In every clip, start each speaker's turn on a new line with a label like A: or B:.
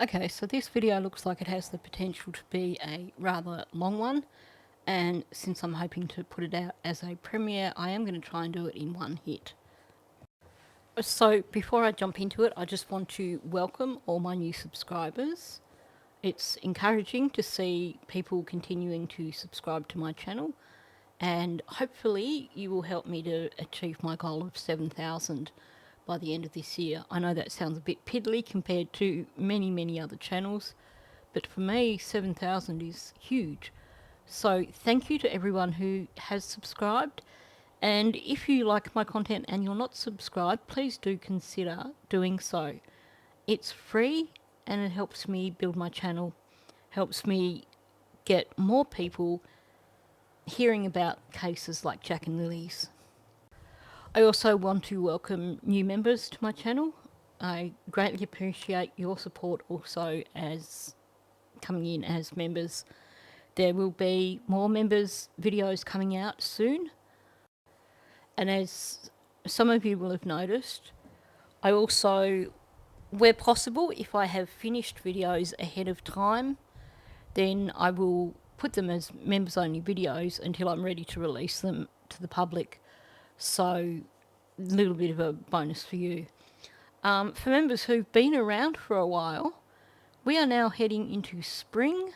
A: Okay, so this video looks like it has the potential to be a rather long one, and since I'm hoping to put it out as a premiere, I am going to try and do it in one hit. So before I jump into it, I just want to welcome all my new subscribers. It's encouraging to see people continuing to subscribe to my channel, and hopefully you will help me to achieve my goal of 7,000 by the end of this year. I know that sounds a bit piddly compared to many other channels, but for me 7,000 is huge. So thank you to everyone who has subscribed, and if you like my content and you're not subscribed, please do consider doing so. It's free and it helps me build my channel, helps me get more people hearing about cases like Jack and Lily's. I also want to welcome new members to my channel. I greatly appreciate your support also as coming in as members. There will be more members videos coming out soon. And as some of you will have noticed, I also, where possible, if I have finished videos ahead of time, then I will put them as members only videos until I'm ready to release them to the public. So a little bit of a bonus for you. For members who've been around for a while, we are now heading into spring,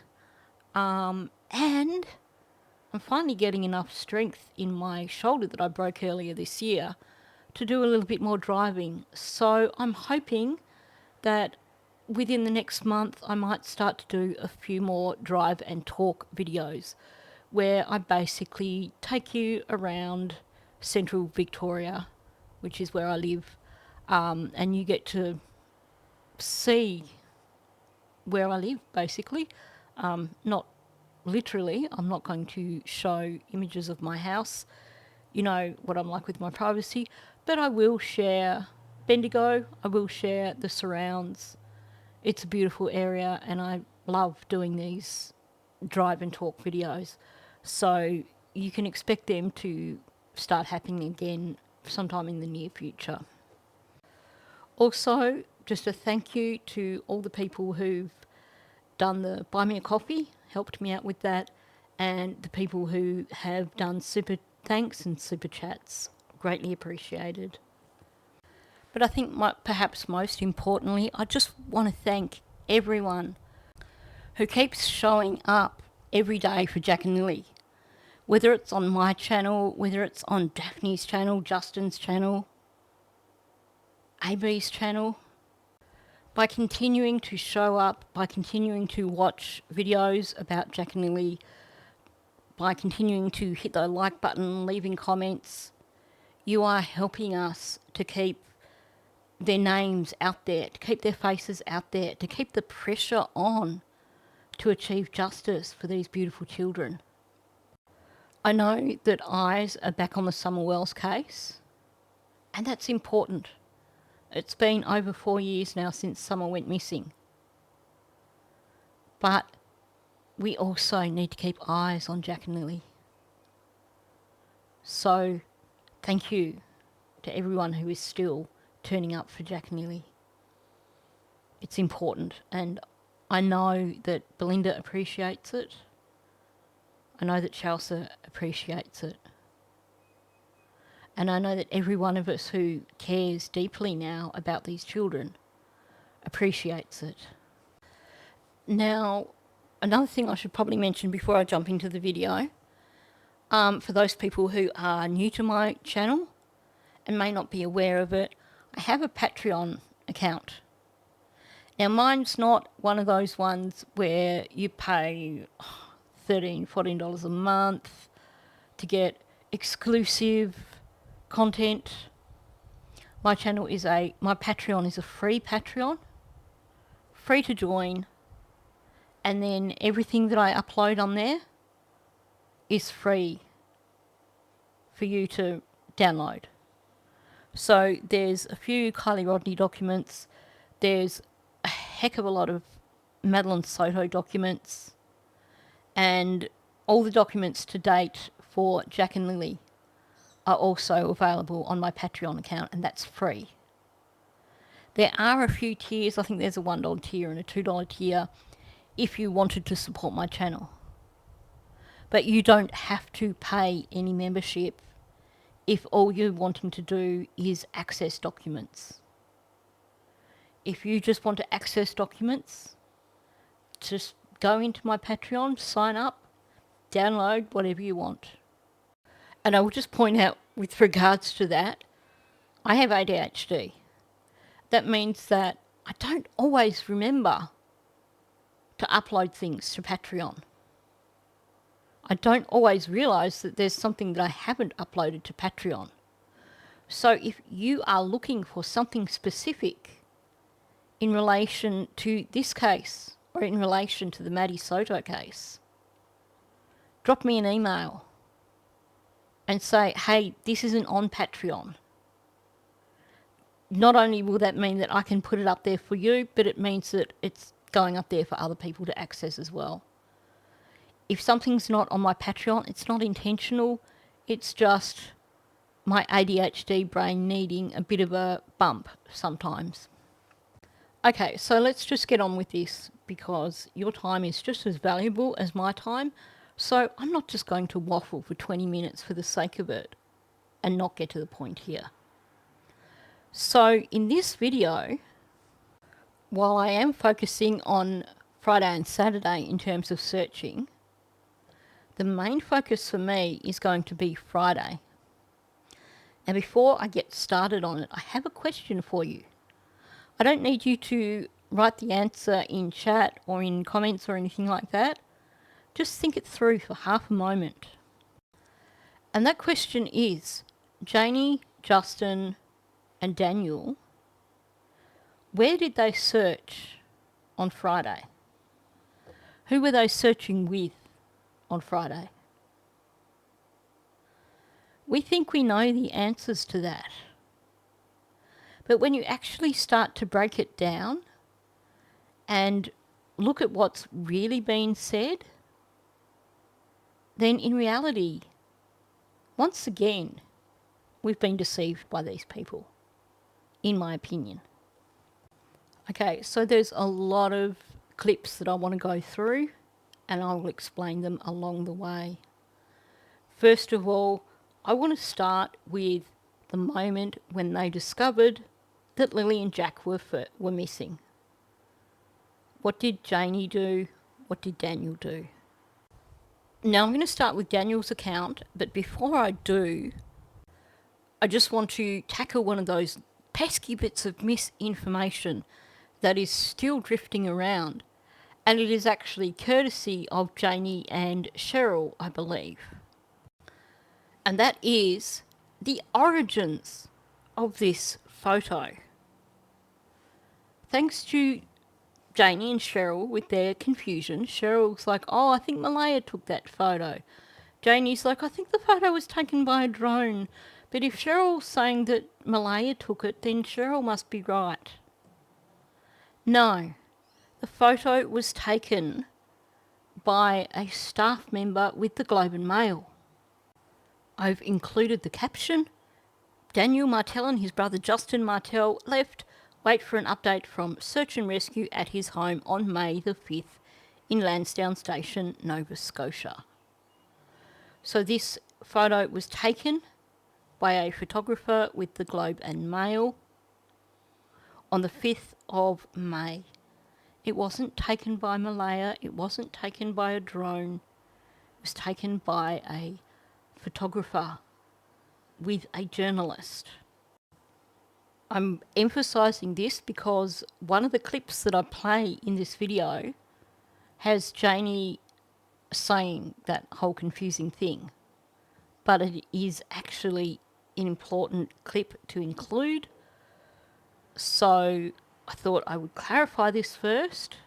A: and I'm finally getting enough strength in my shoulder that I broke earlier this year to do a little bit more driving. So I'm hoping that within the next month I might start to do a few more drive and talk videos where I basically take you around central Victoria, which is where I live, and you get to see where I live basically. Not literally, I'm not going to show images of my house, you know what I'm like with my privacy, but I will share Bendigo, I will share the surrounds. It's a beautiful area and I love doing these drive and talk videos. So you can expect them to start happening again sometime in the near future. Also, just a thank you to all the people who've done the Buy Me a Coffee, helped me out with that, and the people who have done super thanks and super chats. Greatly appreciated. But I think perhaps most importantly, I just want to thank everyone who keeps showing up every day for Jack and Lily. Whether it's on my channel, whether it's on Daphne's channel, Justin's channel, AB's channel. By continuing to show up, by continuing to watch videos about Jack and Lily, by continuing to hit the like button, leaving comments, you are helping us to keep their names out there, to keep their faces out there, to keep the pressure on to achieve justice for these beautiful children. I know that eyes are back on the Summer Wells case, and that's important. It's been over 4 years now since Summer went missing. But we also need to keep eyes on Jack and Lily. So thank you to everyone who is still turning up for Jack and Lily. It's important, and I know that Belinda appreciates it. I know that Chelsea appreciates it. And I know that every one of us who cares deeply now about these children appreciates it. Now, another thing I should probably mention before I jump into the video, for those people who are new to my channel and may not be aware of it, I have a Patreon account. Now, mine's not one of those ones where you pay $13, $14 a month to get exclusive content. My Patreon is a free Patreon, free to join, and then everything that I upload on there is free for you to download. So there's a few Kylie Rodney documents, there's a heck of a lot of Madeline Soto documents, and all the documents to date for Jack and Lily are also available on my Patreon account, and that's free. There are a few tiers. I think there's a $1 tier and a $2 tier if you wanted to support my channel. But you don't have to pay any membership if all you're wanting to do is access documents. If you just want to access documents, just go into my Patreon, sign up, download whatever you want. And I will just point out with regards to that, I have ADHD. That means that I don't always remember to upload things to Patreon. I don't always realise that there's something that I haven't uploaded to Patreon. So if you are looking for something specific in relation to this case or in relation to the Maddie Soto case, drop me an email and say, hey, this isn't on Patreon. Not only will that mean that I can put it up there for you, but it means that it's going up there for other people to access as well. If something's not on my Patreon, it's not intentional. It's just my ADHD brain needing a bit of a bump sometimes. Okay, so let's just get on with this because your time is just as valuable as my time. So I'm not just going to waffle for 20 minutes for the sake of it and not get to the point here. So in this video, while I am focusing on Friday and Saturday in terms of searching, the main focus for me is going to be Friday. Now before I get started on it, I have a question for you. I don't need you to write the answer in chat or in comments or anything like that. Just think it through for half a moment. And that question is, Janie, Justin and Daniel, where did they search on Friday? Who were they searching with on Friday? We think we know the answers to that. But when you actually start to break it down and look at what's really been said, then in reality, once again, we've been deceived by these people, in my opinion. Okay, so there's a lot of clips that I want to go through and I will explain them along the way. First of all, I want to start with the moment when they discovered that Lily and Jack were missing. What did Janie do? What did Daniel do? Now I'm going to start with Daniel's account, but before I do, I just want to tackle one of those pesky bits of misinformation that is still drifting around, and it is actually courtesy of Janie and Cheryl, I believe. And that is the origins of this photo. Thanks to Janie and Cheryl with their confusion, Cheryl's like, oh, I think Malaya took that photo. Janie's like, I think the photo was taken by a drone. But if Cheryl's saying that Malaya took it, then Cheryl must be right. No, the photo was taken by a staff member with the Globe and Mail. I've included the caption. Daniel Martel and his brother Justin Martel left. Wait for an update from Search and Rescue at his home on May the 5th in Lansdowne Station, Nova Scotia. So this photo was taken by a photographer with the Globe and Mail on the 5th of May. It wasn't taken by Malaya, it wasn't taken by a drone, it was taken by a photographer with a journalist. I'm emphasising this because one of the clips that I play in this video has Janie saying that whole confusing thing, but it is actually an important clip to include. So I thought I would clarify this first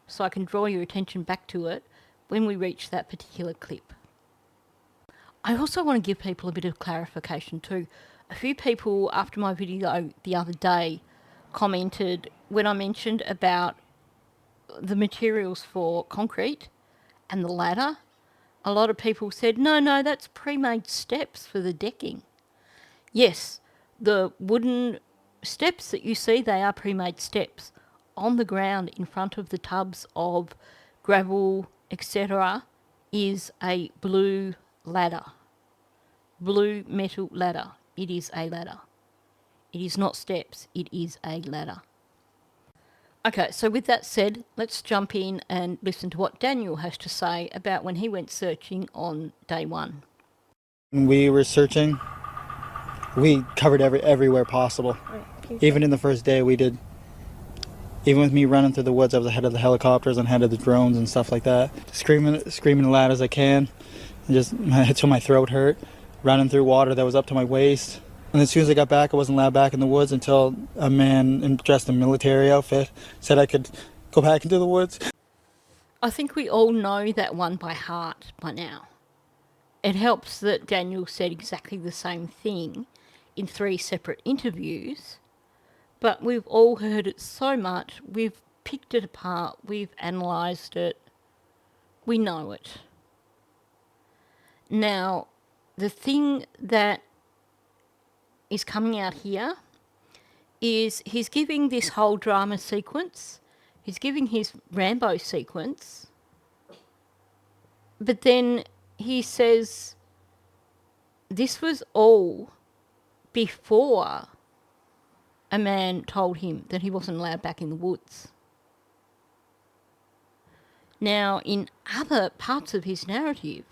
A: so I can draw your attention back to it when we reach that particular clip. I also want to give people a bit of clarification too. A few people after my video the other day commented when I mentioned about the materials for concrete and the ladder. A lot of people said, no, that's pre-made steps for the decking. Yes, the wooden steps that you see, they are pre-made steps. On the ground in front of the tubs of gravel, etc., is a blue ladder. Blue metal ladder. It is a ladder. It is not steps, it is a ladder. Okay, so with that said, let's jump in and listen to what Daniel has to say about when he went searching on day one.
B: When we were searching, we covered everywhere possible. Even in the first day we did. Even with me running through the woods, I was ahead of the helicopters and ahead of the drones and stuff like that. Screaming as loud as I can, and just until my throat hurt. Running through water that was up to my waist. And as soon as I got back, I wasn't allowed back in the woods until a man dressed in military outfit said I could go back into the woods.
A: I think we all know that one by heart by now. It helps that Daniel said exactly the same thing in 3 separate interviews, but we've all heard it so much, we've picked it apart, we've analysed it, we know it. Now, the thing that is coming out here is he's giving this whole drama sequence, he's giving his Rambo sequence, but then he says this was all before a man told him that he wasn't allowed back in the woods. Now, in other parts of his narrative,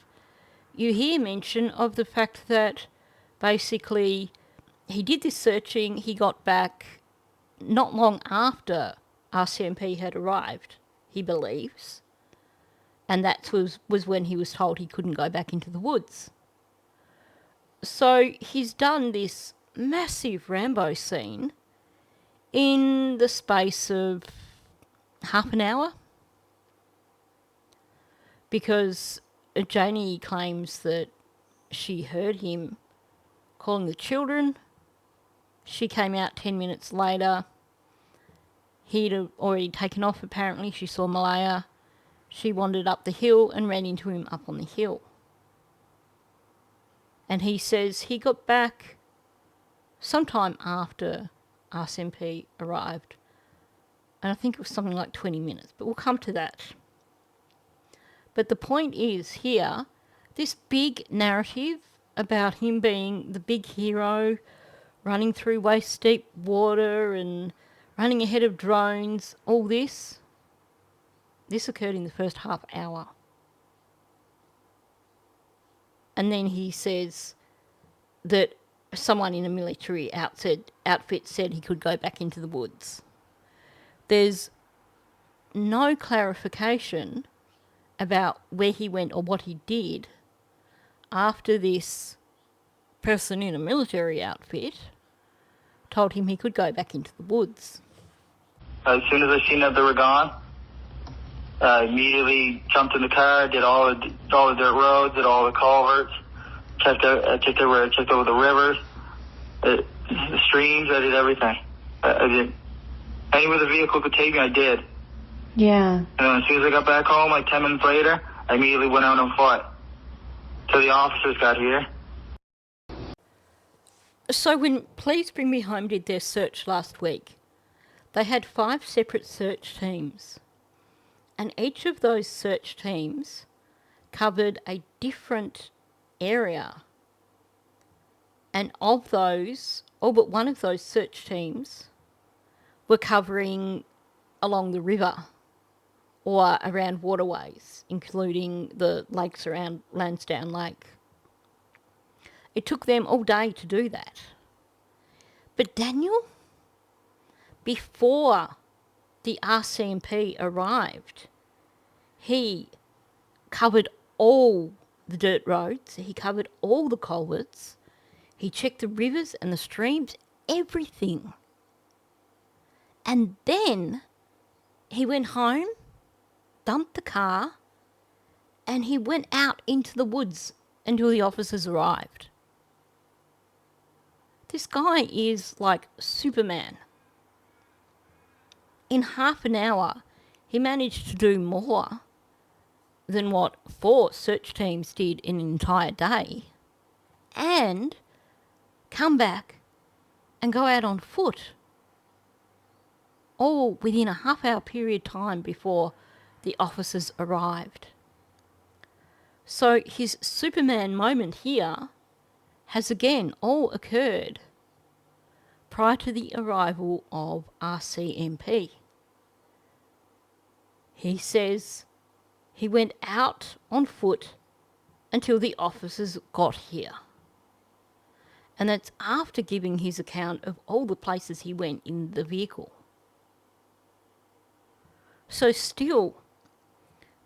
A: you hear mention of the fact that basically he did this searching, he got back not long after RCMP had arrived, he believes, and that was when he was told he couldn't go back into the woods. So he's done this massive Rambo scene in the space of half an hour, because Janie claims that she heard him calling the children. She came out 10 minutes later. He'd already taken off, apparently. She saw Malaya. She wandered up the hill and ran into him up on the hill. And he says he got back sometime after RCMP arrived. And I think it was something like 20 minutes, but we'll come to that. But the point is here, this big narrative about him being the big hero, running through waist-deep water and running ahead of drones, all this occurred in the first half hour. And then he says that someone in a military outfit said he could go back into the woods. There's no clarification about where he went or what he did after this person in a military outfit told him he could go back into the woods.
C: As soon as I seen that they were gone, I immediately jumped in the car, did all the dirt roads, did all the culverts, checked over the rivers, the streams. I did everything. I did anywhere the vehicle could take me, I did.
D: Yeah.
C: And then as soon as I got back home, like 10 minutes later, I immediately went out on foot till the officers got here.
A: So when Please Bring Me Home did their search last week, they had 5 separate search teams. And each of those search teams covered a different area. And of those, all but one of those search teams were covering along the river or around waterways, including the lakes around Lansdowne Lake. It took them all day to do that. But Daniel, before the RCMP arrived, he covered all the dirt roads, he covered all the culverts, he checked the rivers and the streams, everything. And then he went home, dumped the car, and he went out into the woods until the officers arrived. This guy is like Superman. In half an hour, he managed to do more than what 4 search teams did in an entire day, and come back and go out on foot all within a half-hour period time before the officers arrived. So his Superman moment here has again all occurred prior to the arrival of RCMP. He says he went out on foot until the officers got here. And that's after giving his account of all the places he went in the vehicle. So still,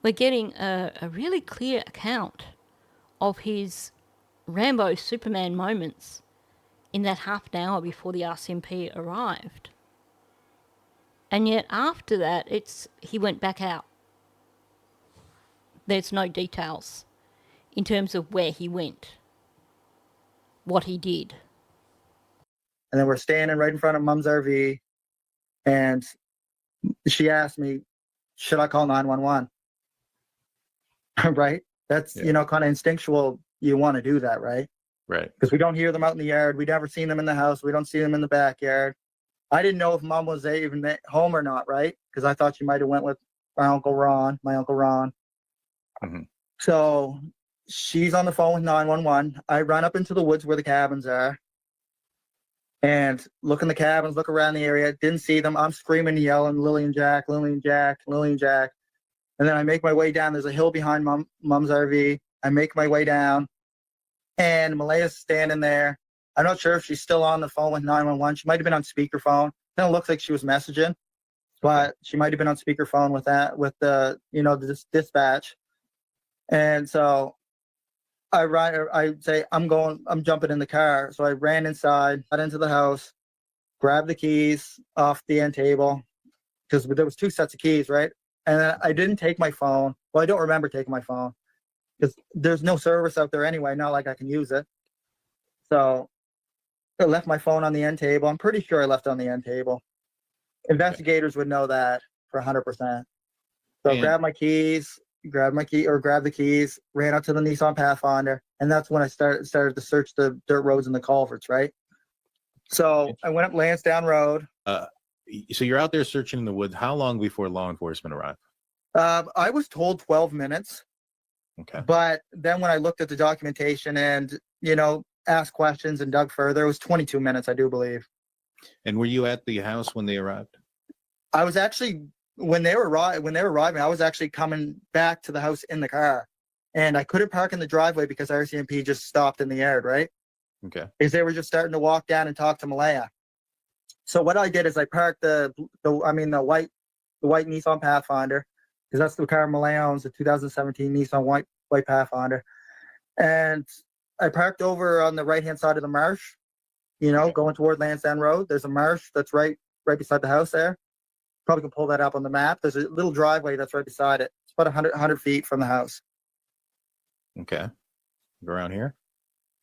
A: we're getting a really clear account of his Rambo Superman moments in that half an hour before the RCMP arrived. And yet after that, he went back out. There's no details in terms of where he went, what he did.
B: And then we're standing right in front of Mom's RV, and she asked me, should I call 911? Right? That's, kind of instinctual. You want to do that, right?
D: Right.
B: Because we don't hear them out in the yard. We never seen them in the house. We don't see them in the backyard. I didn't know if Mom was even home or not, right? Because I thought she might have went with my Uncle Ron.
D: Mm-hmm.
B: So she's on the phone with 911. I run up into the woods where the cabins are and look in the cabins, look around the area. Didn't see them. I'm screaming and yelling, Lily and Jack, Lily and Jack, Lily and Jack. And then I make my way down. There's a hill behind Mom's RV. I make my way down, and Malaya's standing there. I'm not sure if she's still on the phone with 911. She might have been on speakerphone. Kind of looks like she was messaging, but she might have been on speakerphone with the dispatch. And so I say, I'm jumping in the car. So I ran inside, got into the house, grabbed the keys off the end table, because there was 2 sets of keys, right? And I didn't take my phone. Well, I don't remember taking my phone because there's no service out there anyway, not like I can use it. So I left my phone on the end table. I'm pretty sure I left it on the end table. Investigators would know that for 100%. So grab the keys, ran up to the Nissan Pathfinder, and that's when I started to search the dirt roads and the culverts, right? So I went up Lansdowne Road.
D: So you're out there searching in the woods. How long before law enforcement arrived?
B: I was told 12 minutes.
D: Okay.
B: But then when I looked at the documentation and, asked questions and dug further, it was 22 minutes, I do believe.
D: And were you at the house when they arrived?
B: I was actually, when they were arriving, I was actually coming back to the house in the car. And I couldn't park in the driveway because RCMP just stopped in the yard, right?
D: Okay.
B: Because they were just starting to walk down and talk to Malaya. So what I did is I parked the white Nissan Pathfinder, because that's the car Malaya owns, the 2017 Nissan white Pathfinder. And I parked over on the right-hand side of the marsh, going toward Lansdowne Road. There's a marsh that's right beside the house there. Probably can pull that up on the map. There's a little driveway that's right beside it. It's about 100 feet from the house.
D: Okay. Go around here?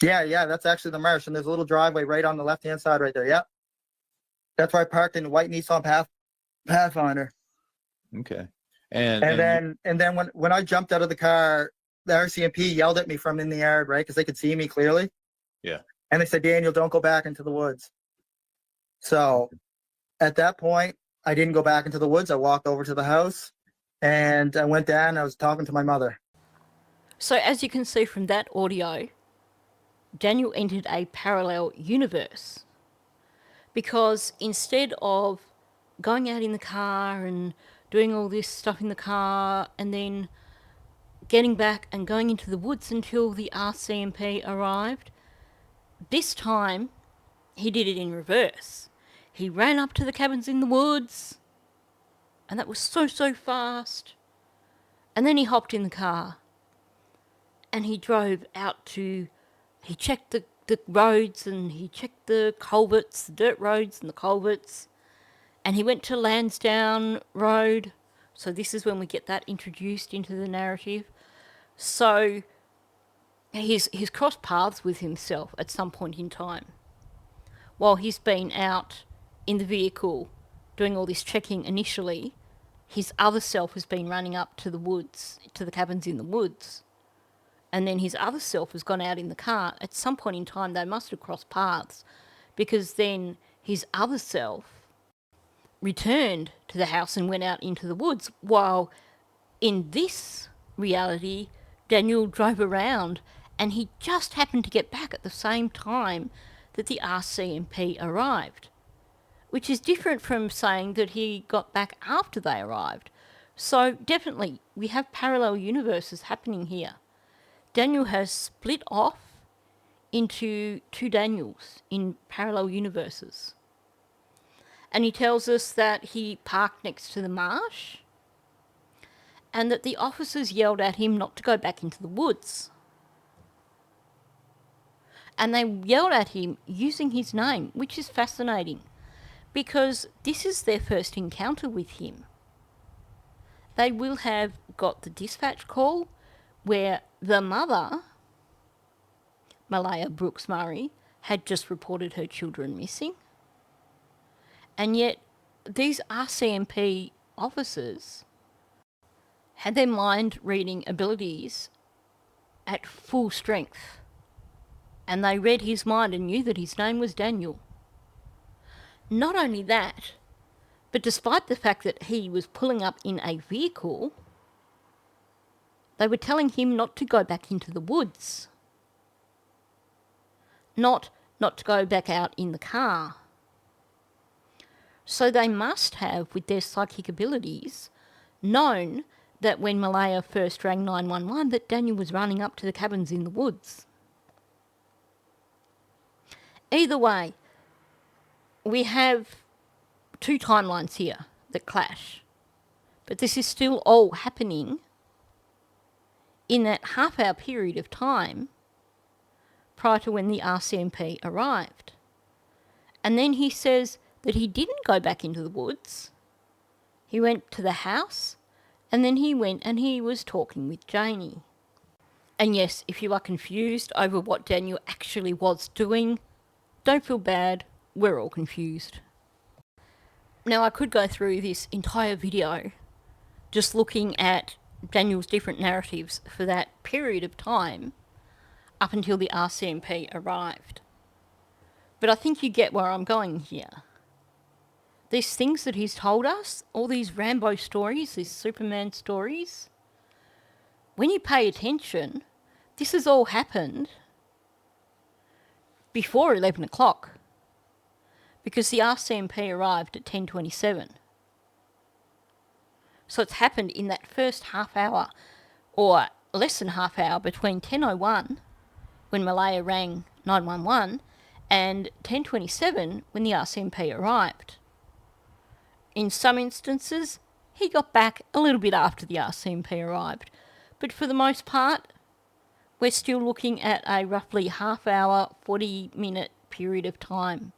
B: Yeah, that's actually the marsh. And there's a little driveway right on the left-hand side right there. Yep. That's where I parked in the white Nissan Pathfinder.
D: Okay.
B: And then when I jumped out of the car, the RCMP yelled at me from in the yard, right? Because they could see me clearly.
D: Yeah.
B: And they said, Daniel, don't go back into the woods. So at that point, I didn't go back into the woods. I walked over to the house and I went down and I was talking to my mother.
A: So as you can see from that audio, Daniel entered a parallel universe. Because instead of going out in the car and doing all this stuff in the car and then getting back and going into the woods until the RCMP arrived, this time he did it in reverse. He ran up to the cabins in the woods, and that was so fast. And then he hopped in the car and he drove out he checked the roads and he checked the culverts, the dirt roads and the culverts, and he went to Lansdowne Road. So this is when we get that introduced into the narrative. So he's crossed paths with himself at some point in time. While he's been out in the vehicle doing all this checking initially, his other self has been running up to the woods, to the cabins in the woods. And then his other self has gone out in the car. At some point in time, they must have crossed paths, because then his other self returned to the house and went out into the woods, while in this reality, Daniel drove around and he just happened to get back at the same time that the RCMP arrived, which is different from saying that he got back after they arrived. So definitely we have parallel universes happening here. Daniel has split off into two Daniels in parallel universes. And he tells us that he parked next to the marsh and that the officers yelled at him not to go back into the woods. And they yelled at him using his name, which is fascinating because this is their first encounter with him. They will have got the dispatch call where the mother, Malaya Brooks Murray, had just reported her children missing. And yet these RCMP officers had their mind-reading abilities at full strength. And they read his mind and knew that his name was Daniel. Not only that, but despite the fact that he was pulling up in a vehicle, they were telling him not to go back into the woods. Not to go back out in the car. So they must have, with their psychic abilities, known that when Malaya first rang 911 that Daniel was running up to the cabins in the woods. Either way, we have two timelines here that clash. But this is still all happening in that half-hour period of time prior to when the RCMP arrived. And then he says that he didn't go back into the woods. He went to the house, and then he went and he was talking with Janie. And yes, if you are confused over what Daniel actually was doing, don't feel bad, we're all confused. Now, I could go through this entire video just looking at Daniel's different narratives for that period of time up until the RCMP arrived. But I think you get where I'm going here. These things that he's told us, all these Rambo stories, these Superman stories, when you pay attention, this has all happened before 11 o'clock because the RCMP arrived at 10:27. So it's happened in that first half hour or less than half hour between 10:01 when Malaya rang 911 and 10:27 when the RCMP arrived. In some instances, he got back a little bit after the RCMP arrived, but for the most part, we're still looking at a roughly half hour, 40-minute period of time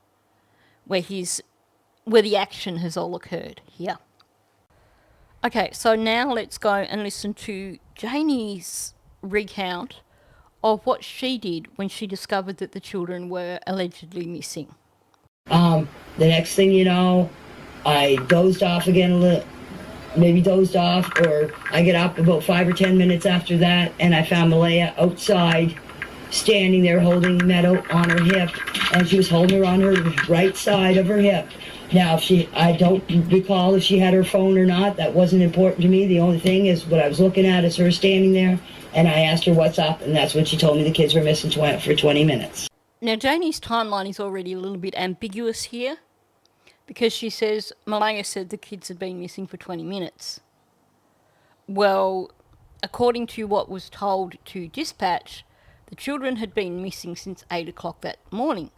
A: where the action has all occurred here. Okay, so now let's go and listen to Janie's recount of what she did when she discovered that the children were allegedly missing.
E: The next thing you know, I dozed off again a little, maybe dozed off, or I get up about 5 or 10 minutes after that, and I found Malaya outside, standing there holding Meadow on her hip, and she was holding her on her right side of her hip. Now, I don't recall if she had her phone or not. That wasn't important to me. The only thing is what I was looking at is her standing there, and I asked her what's up, and that's when she told me the kids were missing for 20 minutes.
A: Now, Janie's timeline is already a little bit ambiguous here because she says Malaya said the kids had been missing for 20 minutes. Well, according to what was told to dispatch, the children had been missing since 8 o'clock that morning,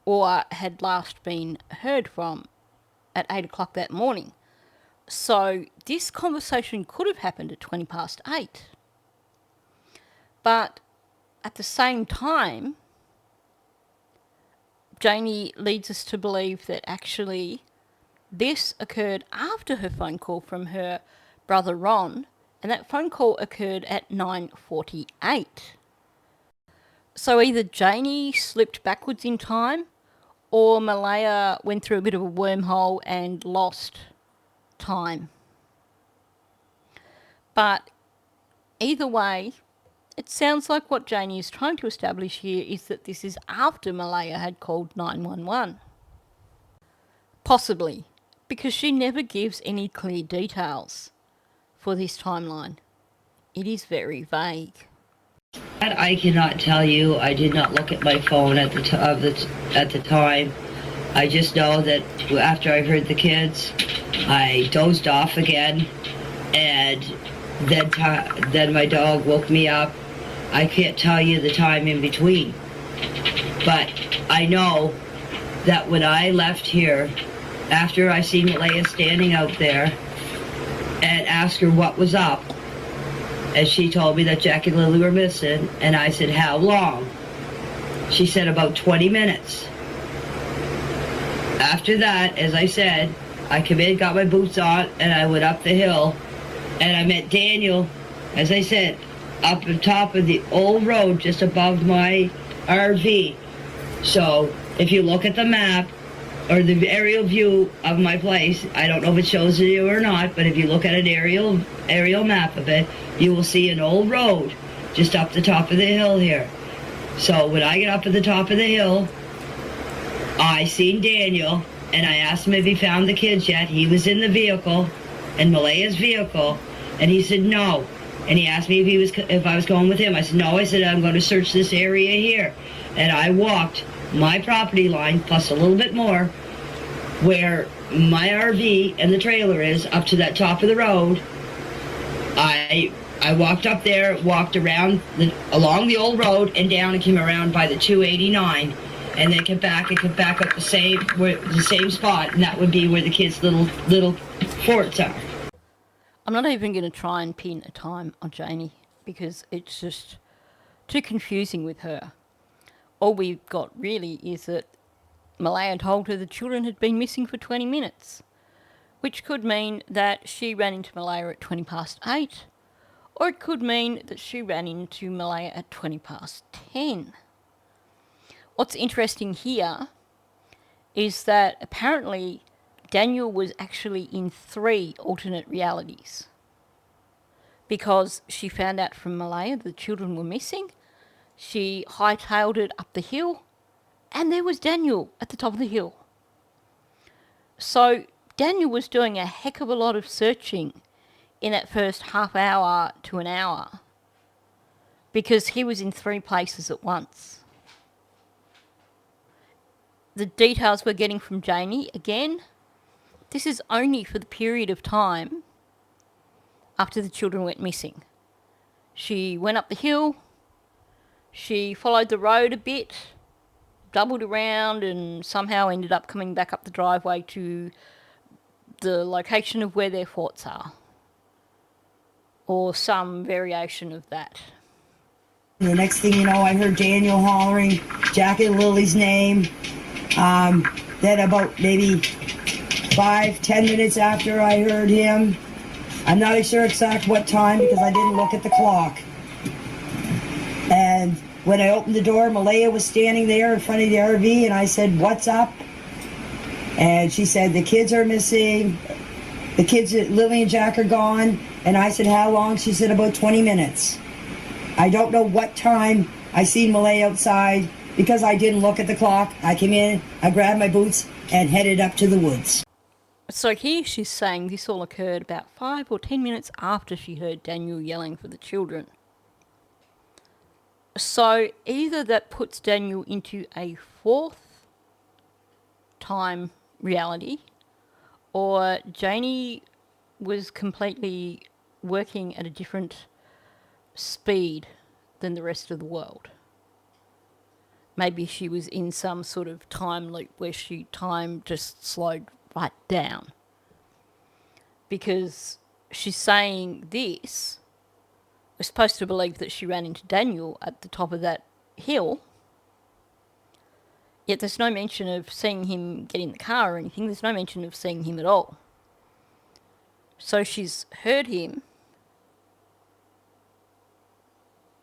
A: or had last been heard from at 8 o'clock that morning. So this conversation could have happened at 20 past 8. But at the same time, Janie leads us to believe that actually this occurred after her phone call from her brother Ron, and that phone call occurred at 9:48. So either Janie slipped backwards in time, or Malaya went through a bit of a wormhole and lost time. But either way, it sounds like what Janie is trying to establish here is that this is after Malaya had called 911. Possibly, because she never gives any clear details for this timeline. It is very vague.
E: That I cannot tell you. I did not look at my phone at the time. I just know that after I heard the kids, I dozed off again, and then my dog woke me up. I can't tell you the time in between, but I know that when I left here, after I seen Malaya standing out there and asked her what was up, and she told me that Jack and Lily were missing, and I said, how long? She said about 20 minutes. After that, as I said, I came in, got my boots on, and I went up the hill, and I met Daniel, as I said, up on top of the old road just above my RV. So if you look at the map, or the aerial view of my place, I don't know if it shows it you or not, but if you look at an aerial map of it, you will see an old road just up the top of the hill here. So when I get up at the top of the hill, I seen Daniel, and I asked him if he found the kids yet. He was in the vehicle, in Malaya's vehicle, and he said no. And he asked me if I was going with him. I said no. I said I'm going to search this area here, and I walked my property line plus a little bit more, where my RV and the trailer is, up to that top of the road. I walked up there, walked around along the old road and down, and came around by the 289, and then came back up the same spot, and that would be where the kids' little forts are.
A: I'm not even going to try and pin a time on Janie because it's just too confusing with her. All we've got really is that Malaya told her the children had been missing for 20 minutes, which could mean that she ran into Malaya at 20 past 8, or it could mean that she ran into Malaya at 20 past 10. What's interesting here is that apparently Daniel was actually in 3 alternate realities, because she found out from Malaya the children were missing. She hightailed it up the hill, and there was Daniel at the top of the hill. So Daniel was doing a heck of a lot of searching in that first half hour to an hour, because he was in 3 places at once. The details we're getting from Janie, again, this is only for the period of time after the children went missing. She went up the hill, she followed the road a bit, doubled around, and somehow ended up coming back up the driveway to the location of where their forts are, or some variation of that.
E: The next thing you know, I heard Daniel hollering Jack and Lily's name. Then about maybe 5-10 minutes after I heard him, I'm not sure exact what time because I didn't look at the clock. And when I opened the door, Malaya was standing there in front of the RV, and I said, "What's up?" And she said, "The kids are missing. The kids, Lily and Jack, are gone." And I said, "How long?" She said, "About 20 minutes. I don't know what time I seen Malaya outside because I didn't look at the clock. I came in, I grabbed my boots, and headed up to the woods.
A: So here she's saying this all occurred about 5 or 10 minutes after she heard Daniel yelling for the children. So either that puts Daniel into a 4th time reality, or Janie was completely working at a different speed than the rest of the world. Maybe she was in some sort of time loop where time just slowed right down. Because she's saying this, we're supposed to believe that she ran into Daniel at the top of that hill, yet there's no mention of seeing him get in the car or anything. There's no mention of seeing him at all. So she's heard him.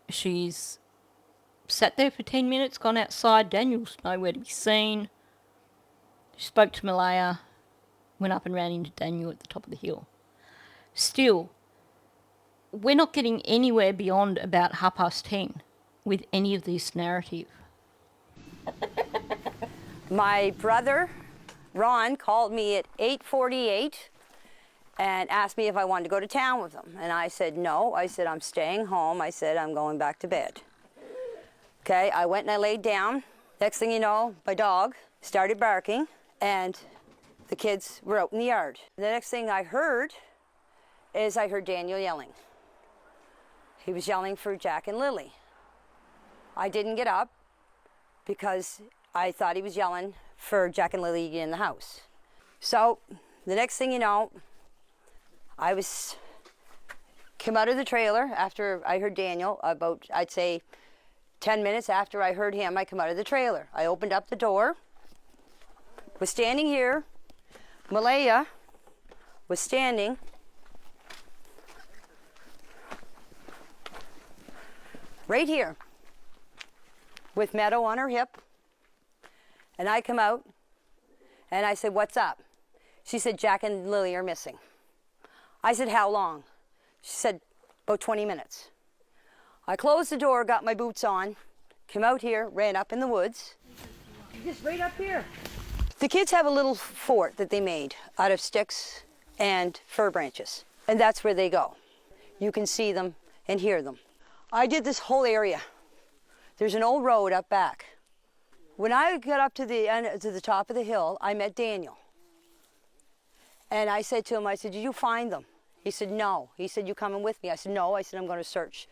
A: She's sat there for 10 minutes, gone outside. Daniel's nowhere to be seen. She spoke to Malaya, went up and ran into Daniel at the top of the hill. Still, we're not getting anywhere beyond about 10:30 with any of this narrative.
F: My brother Ron called me at 8:48 and asked me if I wanted to go to town with him. And I said no. I said, I'm staying home. I said, I'm going back to bed. Okay, I went and I laid down. Next thing you know, my dog started barking and the kids were out in the yard. The next thing I heard is I heard Daniel yelling. He was yelling for Jack and Lily. I didn't get up because I thought he was yelling for Jack and Lily in the house. So the next thing you know, I came out of the trailer after I heard Daniel, about, I'd say, 10 minutes after I heard him, I come out of the trailer. I opened up the door, was standing here. Malaya was standing right here with Meadow on her hip. And I come out and I said, what's up? She said, Jack and Lily are missing. I said, how long? She said, about 20 minutes. I closed the door, got my boots on, came out here, ran up in the woods. Just right up here. The kids have a little fort that they made out of sticks and fir branches, and that's where they go. You can see them and hear them. I did this whole area. There's an old road up back. When I got up to the top of the hill, I met Daniel. And I said to him, I said, did you find them? He said, no. He said, you coming with me? I said, no. I said, I'm going to search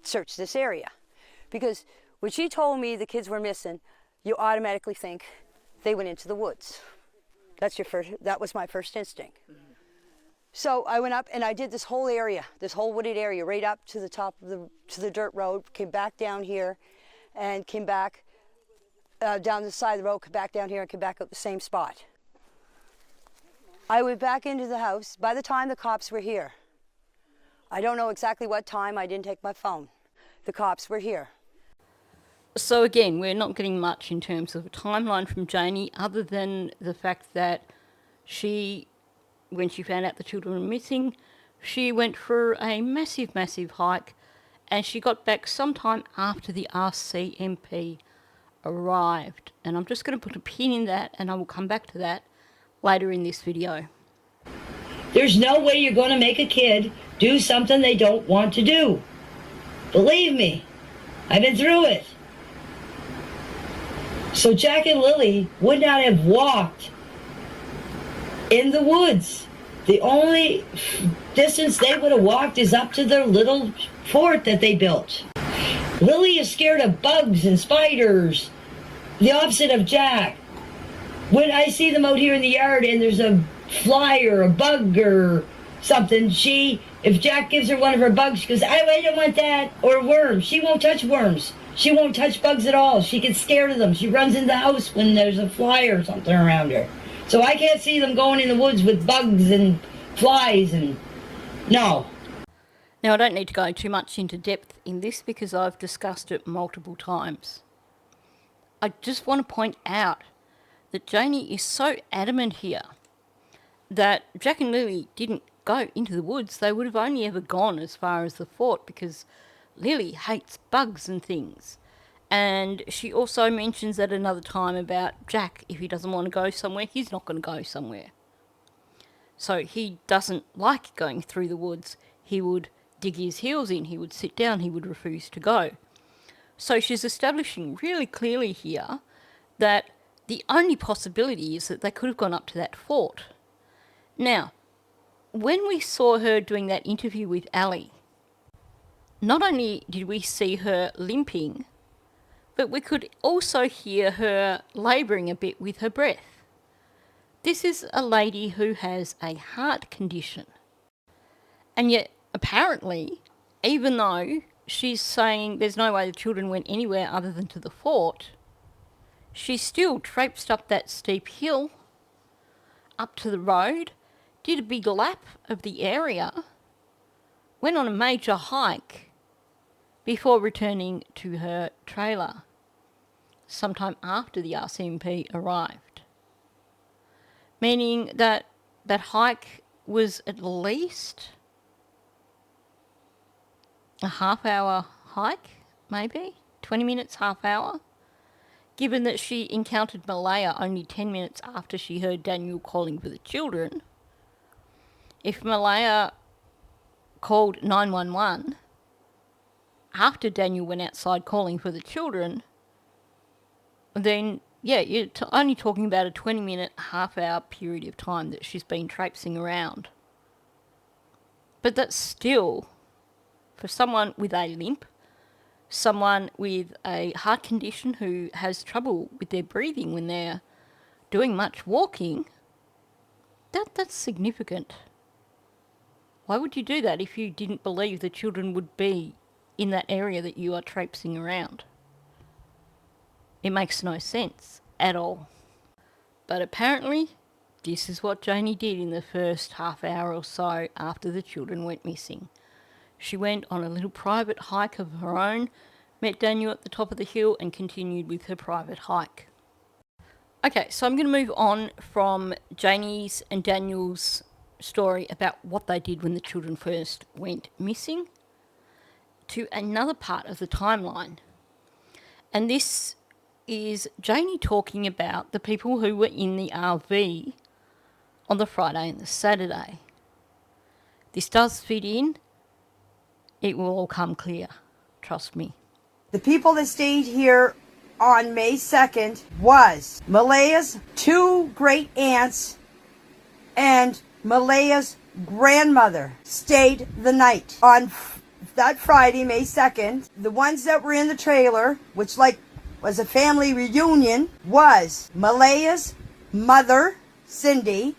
F: this area. Because when she told me the kids were missing, you automatically think they went into the woods. That was my first instinct. So I went up and I did this whole area, this whole wooded area, right up to the top of the dirt road, came back down here and came back down the side of the road, came back down here and came back up the same spot. I went back into the house. By the time the cops were here, I don't know exactly what time, I didn't take my phone. The cops were here.
A: So again, we're not getting much in terms of a timeline from Janie, other than the fact that when she found out the children were missing, she went for a massive, massive hike, and she got back sometime after the RCMP arrived. And I'm just going to put a pin in that, and I will come back to that later in this video.
E: There's no way you're going to make a kid do something they don't want to do. Believe me, I've been through it. So Jack and Lily would not have walked in the woods. The only distance they would have walked is up to their little fort that they built. Lily is scared of bugs and spiders, the opposite of Jack. When I see them out here in the yard and there's a fly or a bug or something, if Jack gives her one of her bugs, she goes, I don't want that, or worms. She won't touch worms. She won't touch bugs at all. She gets scared of them. She runs in the house when there's a fly or something around her. So I can't see them going in the woods with bugs and flies and no.
A: Now, I don't need to go too much into depth in this because I've discussed it multiple times. I just want to point out that Janie is so adamant here that Jack and Lily didn't go into the woods. They would have only ever gone as far as the fort because Lily hates bugs and things. And she also mentions at another time about Jack, if he doesn't want to go somewhere, he's not going to go somewhere. So he doesn't like going through the woods. He would dig his heels in, he would sit down, he would refuse to go. So she's establishing really clearly here that the only possibility is that they could have gone up to that fort. Now, when we saw her doing that interview with Ali, not only did we see her limping, but we could also hear her labouring a bit with her breath. This is a lady who has a heart condition. And yet, apparently, even though she's saying there's no way the children went anywhere other than to the fort, she still traipsed up that steep hill, up to the road, did a big lap of the area, went on a major hike before returning to her trailer sometime after the RCMP arrived. Meaning that that hike was at least a half-hour hike, maybe 20 minutes, half hour. given that she encountered Malaya only 10 minutes after she heard Daniel calling for the children, if Malaya called 911 after Daniel went outside calling for the children, then, yeah, you're only talking about a 20-minute, half-hour period of time that she's been traipsing around. But that's still, for someone with a limp, someone with a heart condition who has trouble with their breathing when they're doing much walking, that's significant. Why would you do that if you didn't believe the children would be in that area that you are traipsing around? It makes no sense at all. But apparently, this is what Janie did in the first half hour or so after the children went missing. She went on a little private hike of her own, met Daniel at the top of the hill, and continued with her private hike. Okay, so I'm going to move on from Janie's and Daniel's story about what they did when the children first went missing to another part of the timeline. And this is Janie talking about the people who were in the RV on the Friday and the Saturday. This does fit in. It will all come clear. Trust me.
G: The people that stayed here on May 2nd was Malaya's two great aunts and Malaya's grandmother stayed the night. On that Friday, May 2nd, the ones that were in the trailer, which was a family reunion, was Malaya's mother, Cindy,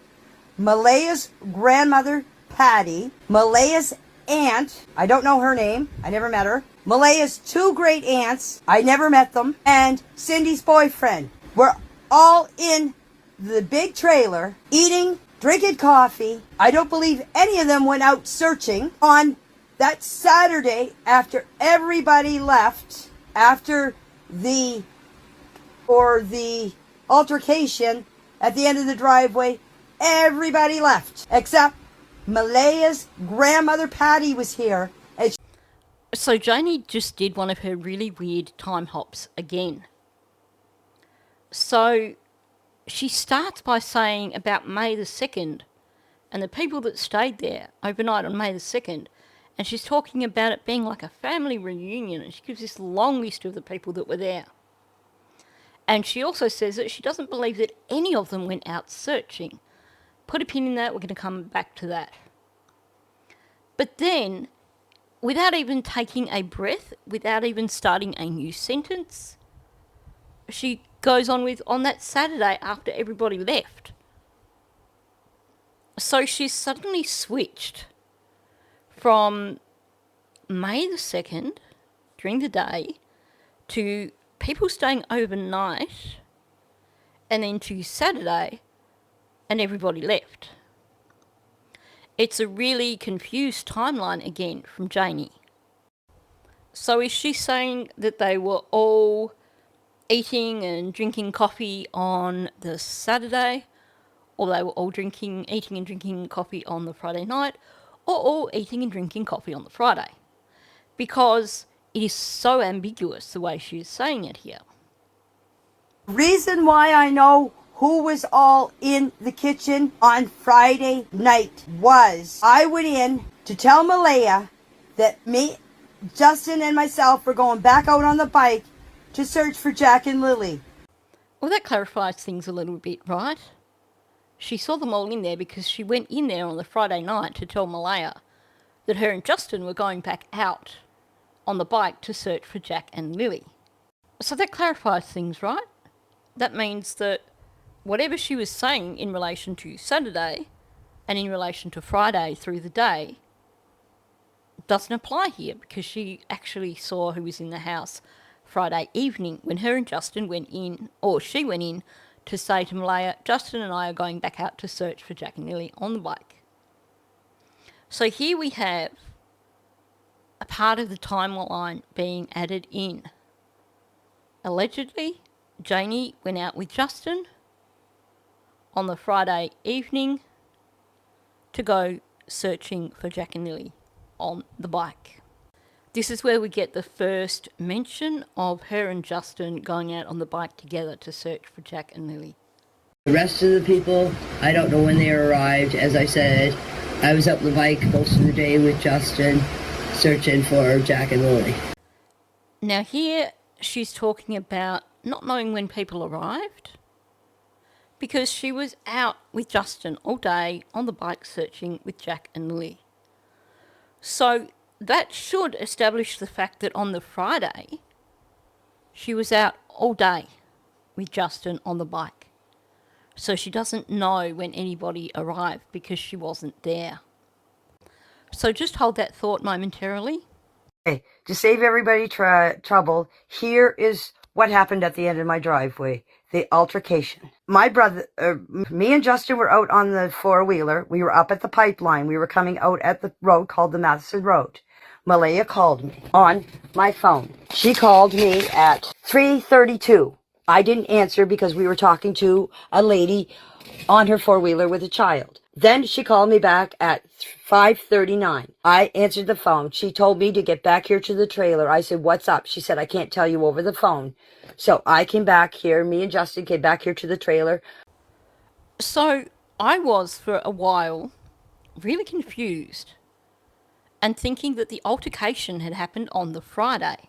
G: Malaya's grandmother, Patty, Malaya's aunt, I don't know her name, I never met her, Malaya's two great aunts, I never met them, and Cindy's boyfriend. We're all in the big trailer, eating, drinking coffee. I don't believe any of them went out searching on that Saturday after everybody left, after the altercation at the end of the driveway. Everybody left except Malaya's grandmother Patty was here.
A: So Janie just did one of her really weird time hops again. So she starts by saying about May the 2nd and the people that stayed there overnight on May the 2nd, and she's talking about it being like a family reunion, and she gives this long list of the people that were there. And she also says that she doesn't believe that any of them went out searching. Put a pin in that, we're going to come back to that. But then, without even taking a breath, without even starting a new sentence, she goes on with, on that Saturday after everybody left. So she's suddenly switched from May the 2nd, during the day, to people staying overnight, and then to Saturday, and everybody left. It's a really confused timeline again from Janie. So is she saying that they were all eating and drinking coffee on the Saturday, or they were all eating and drinking coffee on the Friday night, or all eating and drinking coffee on the Friday? Because it is so ambiguous the way she is saying it here.
G: Reason why I know who was all in the kitchen on Friday night was I went in to tell Malaya that me, Justin, and myself were going back out on the bike to search for Jack and Lily.
A: Well, that clarifies things a little bit, right? She saw them all in there because she went in there on the Friday night to tell Malaya that her and Justin were going back out on the bike to search for Jack and Lily. So that clarifies things, right? That means that whatever she was saying in relation to Saturday and in relation to Friday through the day doesn't apply here, because she actually saw who was in the house Friday evening when her and Justin went in, or she went in, to say to Malaya, Justin and I are going back out to search for Jack and Lily on the bike. So here we have a part of the timeline being added in. Allegedly, Janie went out with Justin on the Friday evening to go searching for Jack and Lily on the bike. This is where we get the first mention of her and Justin going out on the bike together to search for Jack and Lily.
E: The rest of the people, I don't know when they arrived. As I said, I was up the bike most of the day with Justin, searching for Jack and Lily.
A: Now here she's talking about not knowing when people arrived because she was out with Justin all day on the bike searching with Jack and Lily. So that should establish the fact that on the Friday she was out all day with Justin on the bike. So she doesn't know when anybody arrived because she wasn't there. So just hold that thought momentarily.
G: Okay, to save everybody trouble, here is what happened at the end of my driveway. The altercation. My brother, me and Justin were out on the four-wheeler. We were up at the pipeline. We were coming out at the road called the Matheson Road. Malaya called me on my phone. She called me at 3:32. I didn't answer because we were talking to a lady on her four-wheeler with a child. Then she called me back at 5:39. I answered the phone. She told me to get back here to the trailer. I said, "What's up?" She said, "I can't tell you over the phone." So I came back here. Me and Justin came back here to the trailer.
A: So I was, for a while, really confused and thinking that the altercation had happened on the Friday,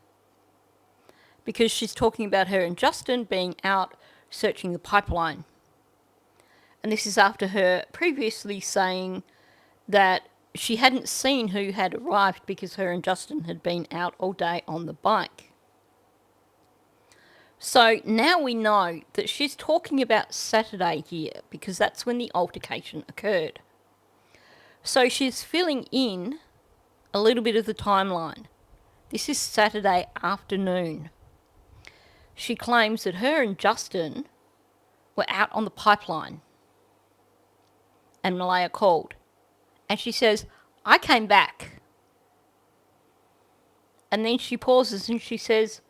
A: because she's talking about her and Justin being out searching the pipeline. And this is after her previously saying that she hadn't seen who had arrived because her and Justin had been out all day on the bike. So now we know that she's talking about Saturday here because that's when the altercation occurred. So she's filling in a little bit of the timeline. This is Saturday afternoon. She claims that her and Justin were out on the pipeline and Malaya called. And she says, "I came back." And then she pauses and she says,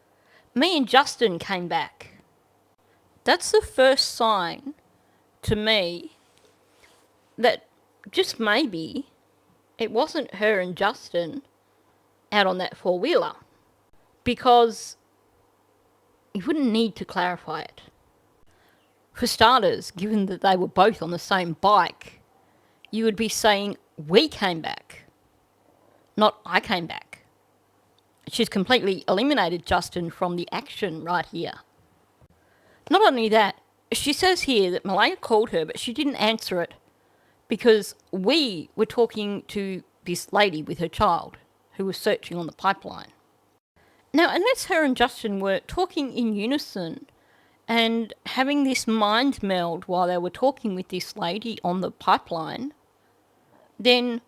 A: "Me and Justin came back." That's the first sign to me that just maybe it wasn't her and Justin out on that four-wheeler, because you wouldn't need to clarify it. For starters, given that they were both on the same bike, you would be saying, "We came back," not "I came back." She's completely eliminated Justin from the action right here. Not only that, she says here that Malaya called her, but she didn't answer it because we were talking to this lady with her child who was searching on the pipeline. Now, unless her and Justin were talking in unison and having this mind meld while they were talking with this lady on the pipeline, then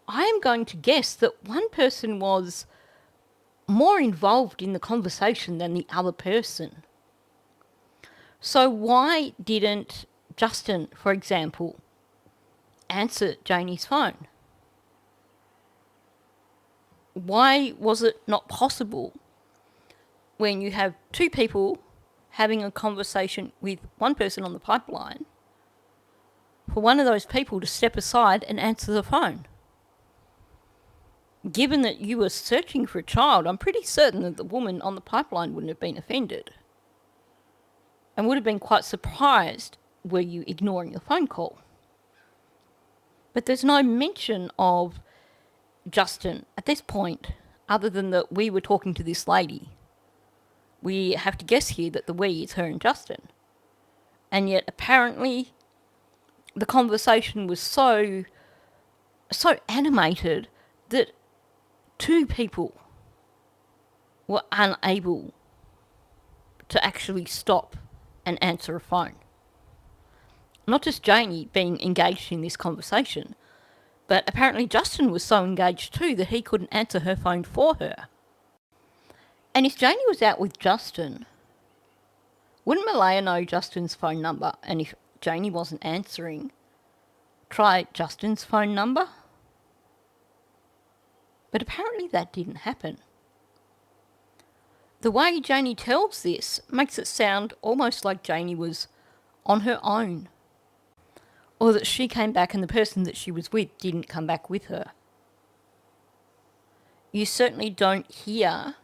A: I am going to guess that one person was more involved in the conversation than the other person. So why didn't Justin, for example, answer Janie's phone? Why was it not possible when you have two people having a conversation with one person on the pipeline for one of those people to step aside and answer the phone? Given that you were searching for a child, I'm pretty certain that the woman on the pipeline wouldn't have been offended and would have been quite surprised were you ignoring the phone call. But there's no mention of Justin at this point, other than that we were talking to this lady. We have to guess here that the we is her and Justin. And yet apparently the conversation was so animated that two people were unable to actually stop and answer a phone. Not just Janie being engaged in this conversation, but apparently Justin was so engaged too that he couldn't answer her phone for her. And if Janie was out with Justin, wouldn't Malaya know Justin's phone number? And if Janie wasn't answering, try Justin's phone number? But apparently that didn't happen. The way Janie tells this makes it sound almost like Janie was on her own, or that she came back and the person that she was with didn't come back with her. you certainly don't hear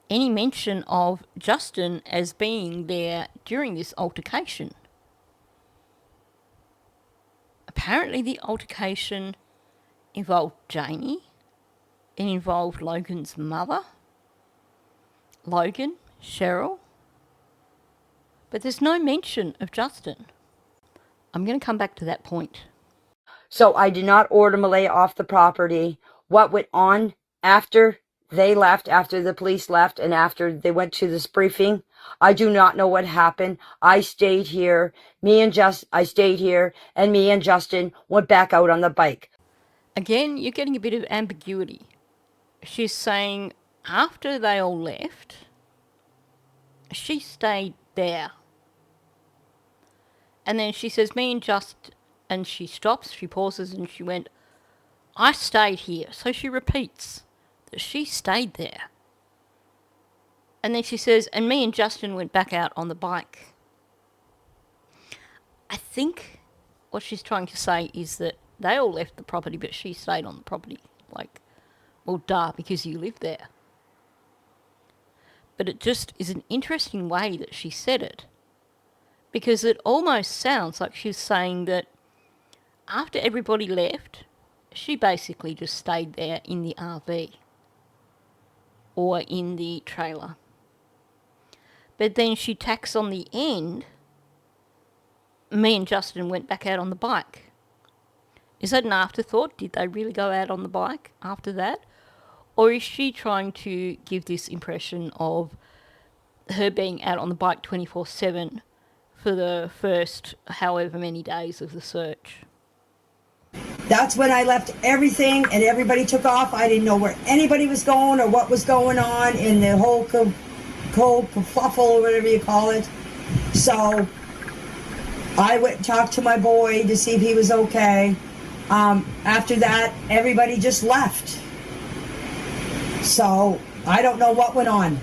A: any mention of Justin as being there during this altercation. Apparently the altercation involved Janie, it involved Logan's mother, Logan, Cheryl, but there's no mention of Justin. I'm going to come back to that point.
G: So I did not order Malaya off the property. What went on after they left, after the police left, and after they went to this briefing, I do not know what happened. I stayed here. I stayed here, and me and Justin went back out on the bike.
A: Again, you're getting a bit of ambiguity. She's saying after they all left, she stayed there. And then she says, and she stops, she pauses, and she went, I stayed here. So she repeats that she stayed there. And then she says, and me and Justin went back out on the bike. I think what she's trying to say is that they all left the property, but she stayed on the property. Like, well, duh, because you live there. But it just is an interesting way that she said it. Because it almost sounds like she's saying that after everybody left, she basically just stayed there in the RV. Or in the trailer. But then she tacks on the end, me and Justin went back out on the bike. Is that an afterthought? Did they really go out on the bike after that? Or is she trying to give this impression of her being out on the bike 24/7 for the first however many days of the search?
G: That's when I left everything and everybody took off. I didn't know where anybody was going or what was going on in the whole kerfuffle or whatever you call it. So I went and talked to my boy to see if he was okay. After that, everybody just left. So I don't know what went on.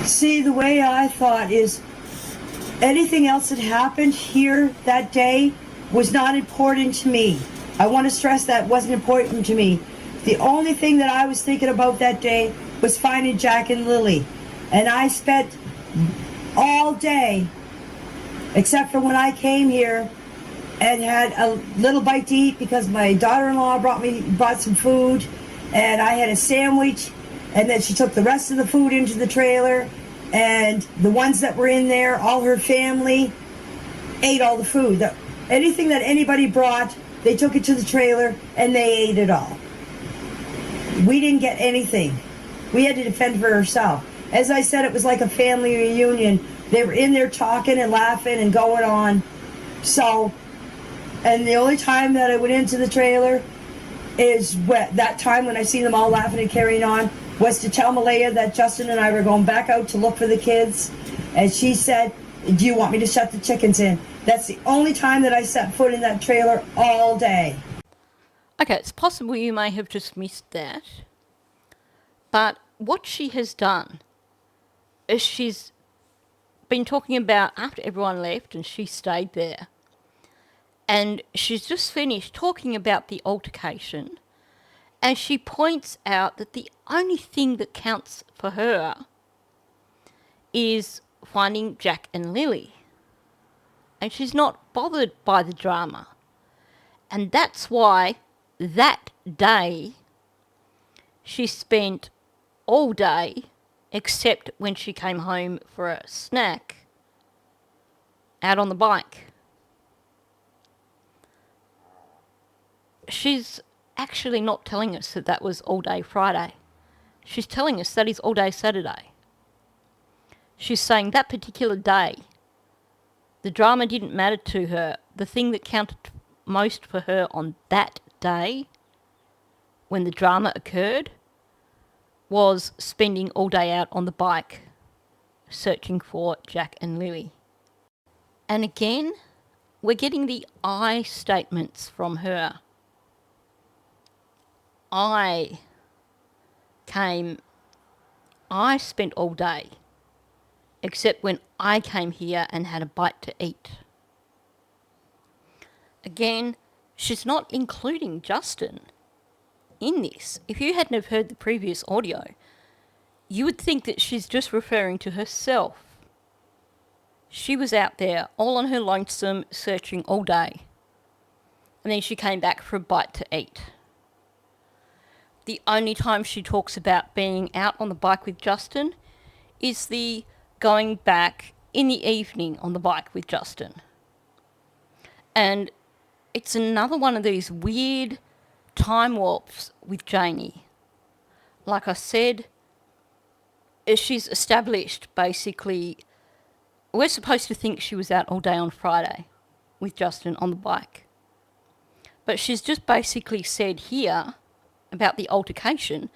G: See, the way I thought is anything else that happened here that day was not important to me. I want to stress that wasn't important to me. The only thing that I was thinking about that day was finding Jack and Lily. And I spent all day, except for when I came here and had a little bite to eat because my daughter-in-law brought some food, and I had a sandwich, and then she took the rest of the food into the trailer, and the ones that were in there, all her family, ate all the food. Anything that anybody brought, they took it to the trailer and they ate it all. We didn't get anything. We had to defend for ourselves. As I said, it was like a family reunion. They were in there talking and laughing and going on. So, and the only time that I went into the trailer is that time when I seen them all laughing and carrying on was to tell Malaya that Justin and I were going back out to look for the kids. And she said, do you want me to shut the chickens in? That's the only time that I set foot in that trailer all day.
A: Okay, it's possible you may have just missed that. But what she has done is she's been talking about after everyone left and she stayed there. And she's just finished talking about the altercation. And she points out that the only thing that counts for her is finding Jack and Lily. And she's not bothered by the drama. And that's why that day she spent all day, except when she came home for a snack, out on the bike. She's actually not telling us that that was all day Friday. She's telling us that is all day Saturday. She's saying that particular day, the drama didn't matter to her. The thing that counted most for her on that day, when the drama occurred, was spending all day out on the bike, searching for Jack and Lily. And again, we're getting the I statements from her. I spent all day, except when I came here and had a bite to eat. Again, she's not including Justin. in this, if you hadn't have heard the previous audio, you would think that she's just referring to herself. She was out there all on her lonesome searching all day. And then she came back for a bite to eat. The only time she talks about being out on the bike with Justin is the going back in the evening on the bike with Justin. And it's another one of these weird time warps with Janie. Like I said, she's established basically, we're supposed to think she was out all day on Friday with Justin on the bike. But she's just basically said here about the altercation,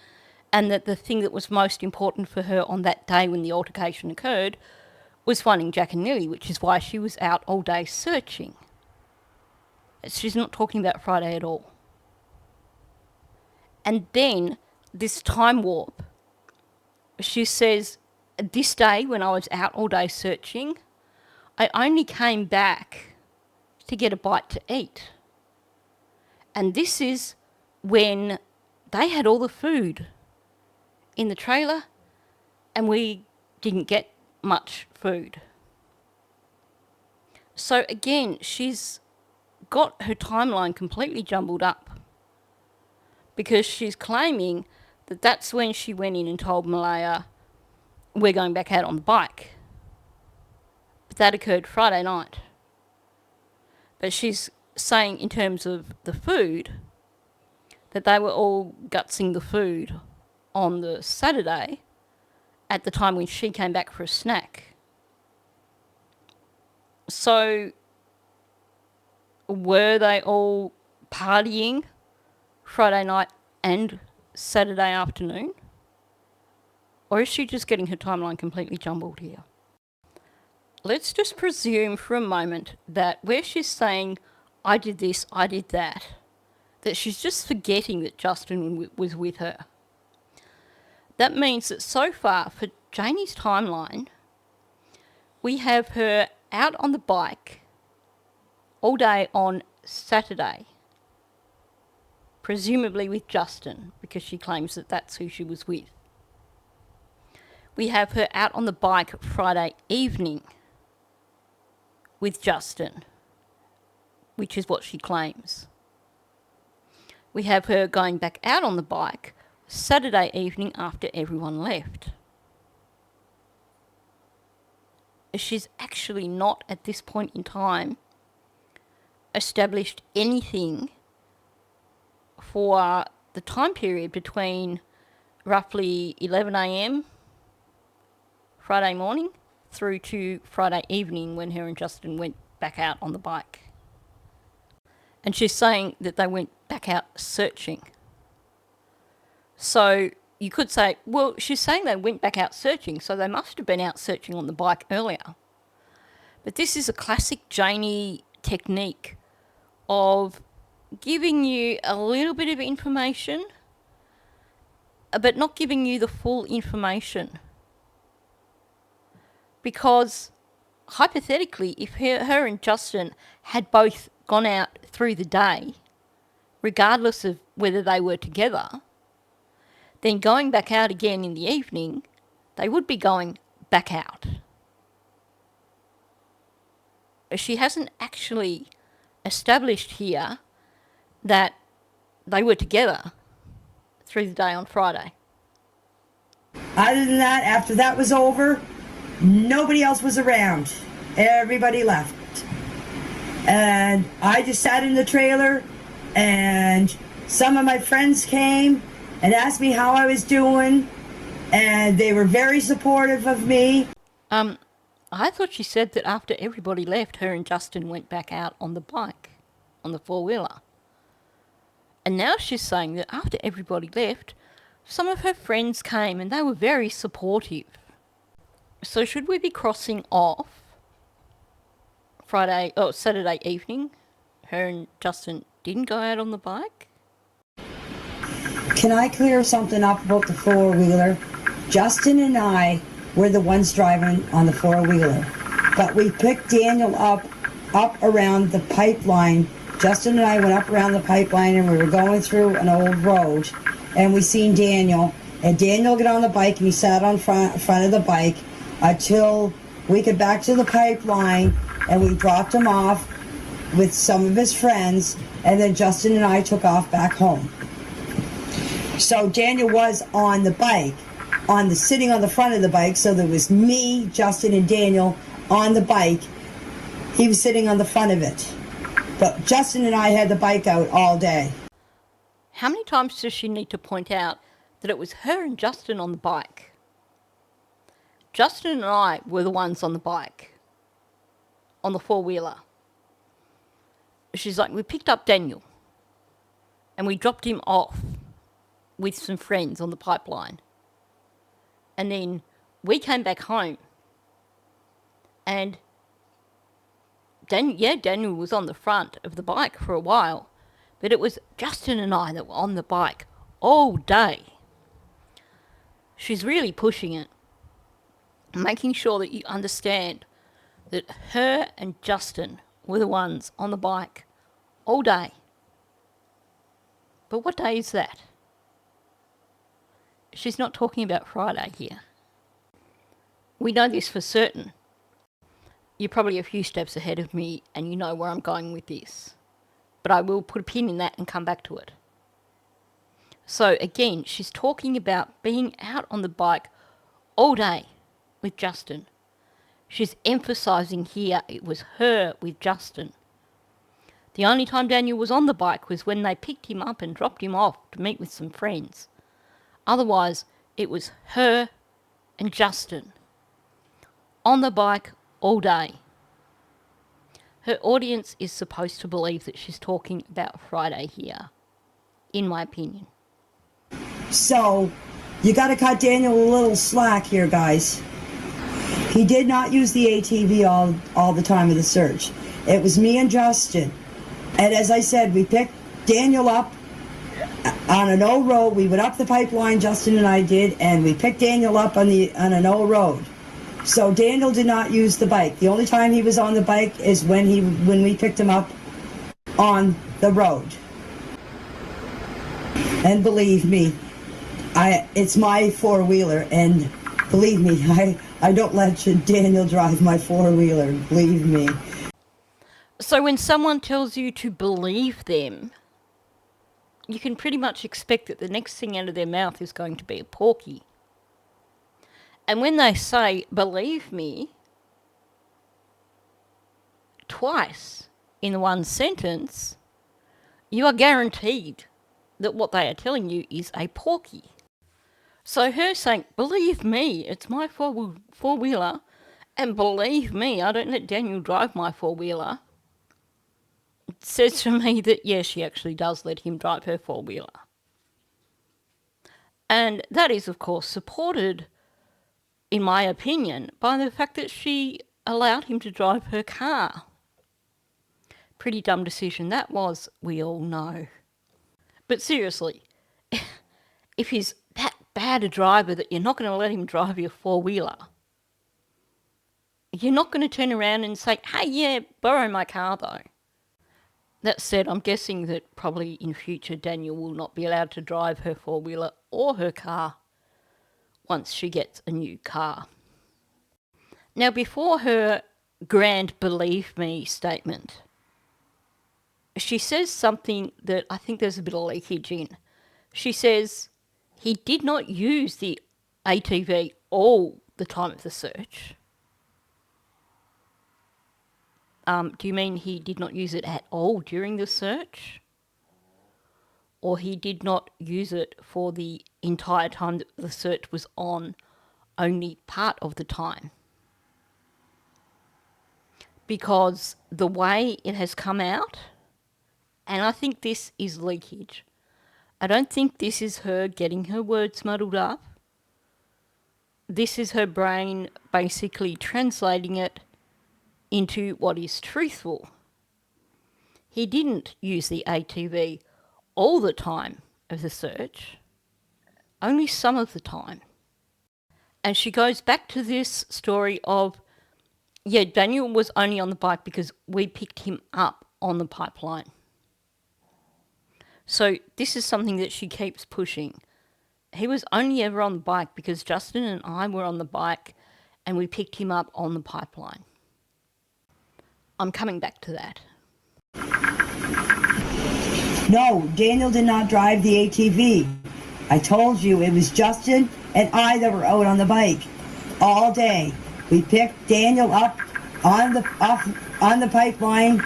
A: and that the thing that was most important for her on that day when the altercation occurred was finding Jack and Lily, which is why she was out all day searching. She's not talking about Friday at all. And then this time warp, she says, this day when I was out all day searching, I only came back to get a bite to eat. And this is when they had all the food in the trailer and we didn't get much food. So again, she's got her timeline completely jumbled up, because she's claiming that that's when she went in and told Malaya, we're going back out on the bike. But that occurred Friday night. But she's saying in terms of the food, that they were all gutsing the food on the Saturday at the time when she came back for a snack. So were they all partying Friday night and Saturday afternoon? Or is she just getting her timeline completely jumbled here? Let's just presume for a moment that where she's saying, I did this, I did that she's just forgetting that Justin was with her. That means that so far, for Janie's timeline, we have her out on the bike all day on Saturday, presumably with Justin, because she claims that that's who she was with. We have her out on the bike Friday evening with Justin, which is what she claims. We have her going back out on the bike Saturday evening after everyone left. She's actually not, at this point in time, established anything for the time period between roughly 11 a.m. Friday morning through to Friday evening when her and Justin went back out on the bike. And she's saying that they went back out searching. So you could say, well, she's saying they went back out searching, so they must have been out searching on the bike earlier. But this is a classic Janie technique of giving you a little bit of information, but not giving you the full information. Because hypothetically, if her and Justin had both gone out through the day, regardless of whether they were together, then going back out again in the evening, they would be going back out. She hasn't actually established here that they were together through the day on Friday.
G: Other than that, after that was over, nobody else was around. Everybody left. And I just sat in the trailer, and some of my friends came and asked me how I was doing, and they were very supportive of me.
A: I thought she said that after everybody left, her and Justin went back out on the bike, on the four-wheeler. And now she's saying that after everybody left, some of her friends came and they were very supportive. So should we be crossing off Saturday evening? Her and Justin didn't go out on the bike?
G: Can I clear something up about the four-wheeler? Justin and I were the ones driving on the four-wheeler, but we picked Daniel up around the pipeline
E: Justin and I went up around the pipeline and we were going through an old road and we seen Daniel. And Daniel got on the bike and he sat on front of the bike until we got back to the pipeline and we dropped him off with some of his friends, and then Justin and I took off back home. So Daniel was on the bike, sitting on the front of the bike, so there was me, Justin, and Daniel on the bike. He was sitting on the front of it. But Justin and I had the bike out all day.
A: How many times does she need to point out that it was her and Justin on the bike? Justin and I were the ones on the bike, on the four-wheeler. She's like, we picked up Daniel and we dropped him off with some friends on the pipeline. And then we came back home and Daniel was on the front of the bike for a while, but it was Justin and I that were on the bike all day. She's really pushing it, making sure that you understand that her and Justin were the ones on the bike all day. But what day is that? She's not talking about Friday here. We know this for certain. You're probably a few steps ahead of me and you know where I'm going with this. But I will put a pin in that and come back to it. So again, she's talking about being out on the bike all day with Justin. She's emphasising here it was her with Justin. The only time Daniel was on the bike was when they picked him up and dropped him off to meet with some friends. Otherwise, it was her and Justin on the bike all day. Her audience is supposed to believe that she's talking about Friday here, in my opinion.
E: So, you got to cut Daniel a little slack here, guys. He did not use the ATV all the time of the search. It was me and Justin. And as I said, we picked Daniel up on an old road. We went up the pipeline, Justin and I did, and we picked Daniel up on an old road. So Daniel did not use the bike. The only time he was on the bike is when we picked him up on the road. And believe me, it's my four-wheeler, and believe me, I don't let Daniel drive my four-wheeler, believe me.
A: So when someone tells you to believe them, you can pretty much expect that the next thing out of their mouth is going to be a porky. And when they say, believe me, twice in one sentence, you are guaranteed that what they are telling you is a porky. So her saying, believe me, it's my four-wheeler, and believe me, I don't let Daniel drive my four-wheeler, says to me that, yes, she actually does let him drive her four-wheeler. And that is, of course, supported, in my opinion, by the fact that she allowed him to drive her car. Pretty dumb decision that was, we all know. But seriously, if he's that bad a driver that you're not going to let him drive your four-wheeler, you're not going to turn around and say, hey, yeah, borrow my car though. That said, I'm guessing that probably in future Daniel will not be allowed to drive her four-wheeler or her car once she gets a new car. Now, before her grand believe me statement, she says something that I think there's a bit of leakage in. She says he did not use the ATV all the time of the search. Do you mean he did not use it at all during the search? Or he did not use it for the entire time that the search was on, only part of the time? Because the way it has come out, and I think this is leakage, I don't think this is her getting her words muddled up. This is her brain basically translating it into what is truthful. He didn't use the ATV all the time of the search, only some of the time. And she goes back to this story of, yeah, Daniel was only on the bike because we picked him up on the pipeline. So this is something that she keeps pushing. He was only ever on the bike because Justin and I were on the bike and we picked him up on the pipeline. I'm coming back to that.
E: No, Daniel did not drive the ATV. I told you it was Justin and I that were out on the bike all day. We picked Daniel up on the pipeline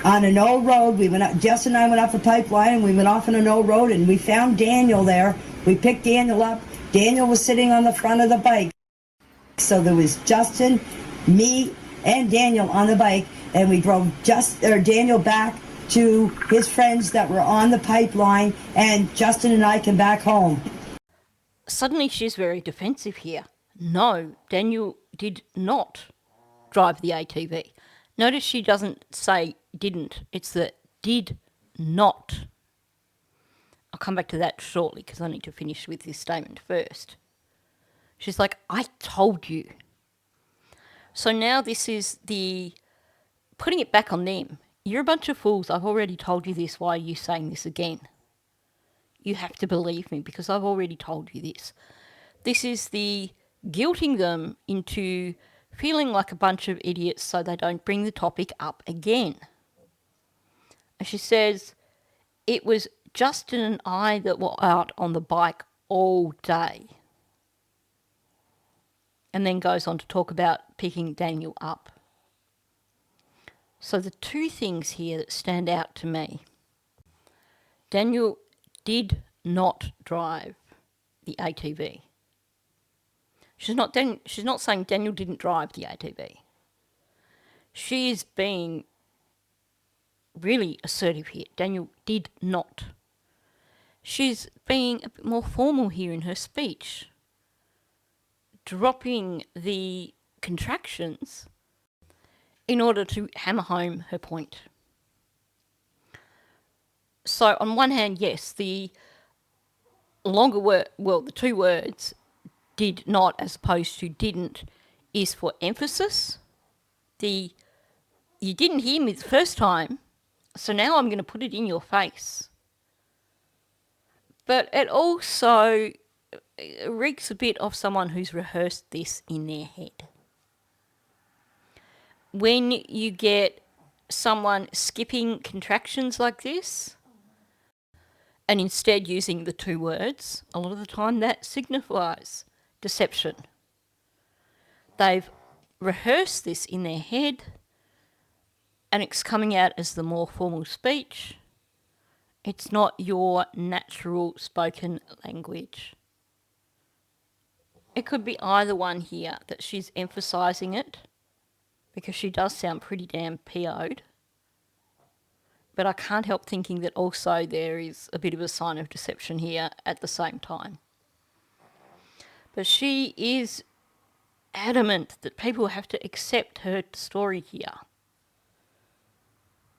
E: on a no road. We went up, Justin and I went up the pipeline and we went off on a no road and we found Daniel there. We picked Daniel up. Daniel was sitting on the front of the bike. So there was Justin, me, and Daniel on the bike, and we drove Daniel back to his friends that were on the pipeline, and Justin and I came back home.
A: Suddenly she's very defensive here. No, Daniel did not drive the ATV. Notice she doesn't say didn't, it's the did not. I'll come back to that shortly because I need to finish with this statement first. She's like, I told you. So now this is the putting it back on them. You're a bunch of fools. I've already told you this. Why are you saying this again? You have to believe me because I've already told you this. This is the guilting them into feeling like a bunch of idiots so they don't bring the topic up again. And she says, it was Justin and I that were out on the bike all day. And then goes on to talk about picking Daniel up. So the two things here that stand out to me. Daniel did not drive the ATV. She's not saying Daniel didn't drive the ATV. She is being really assertive here. Daniel did not. She's being a bit more formal here in her speech, dropping the contractions in order to hammer home her point. So on one hand, yes, the longer word, well, the two words did not as opposed to didn't is for emphasis. You didn't hear me the first time, so now I'm going to put it in your face. But it also reeks a bit of someone who's rehearsed this in their head. When you get someone skipping contractions like this and instead using the two words, a lot of the time that signifies deception. They've rehearsed this in their head and it's coming out as the more formal speech. It's not your natural spoken language. It could be either one here, that she's emphasising it because she does sound pretty damn PO'd. But I can't help thinking that also there is a bit of a sign of deception here at the same time. But she is adamant that people have to accept her story here.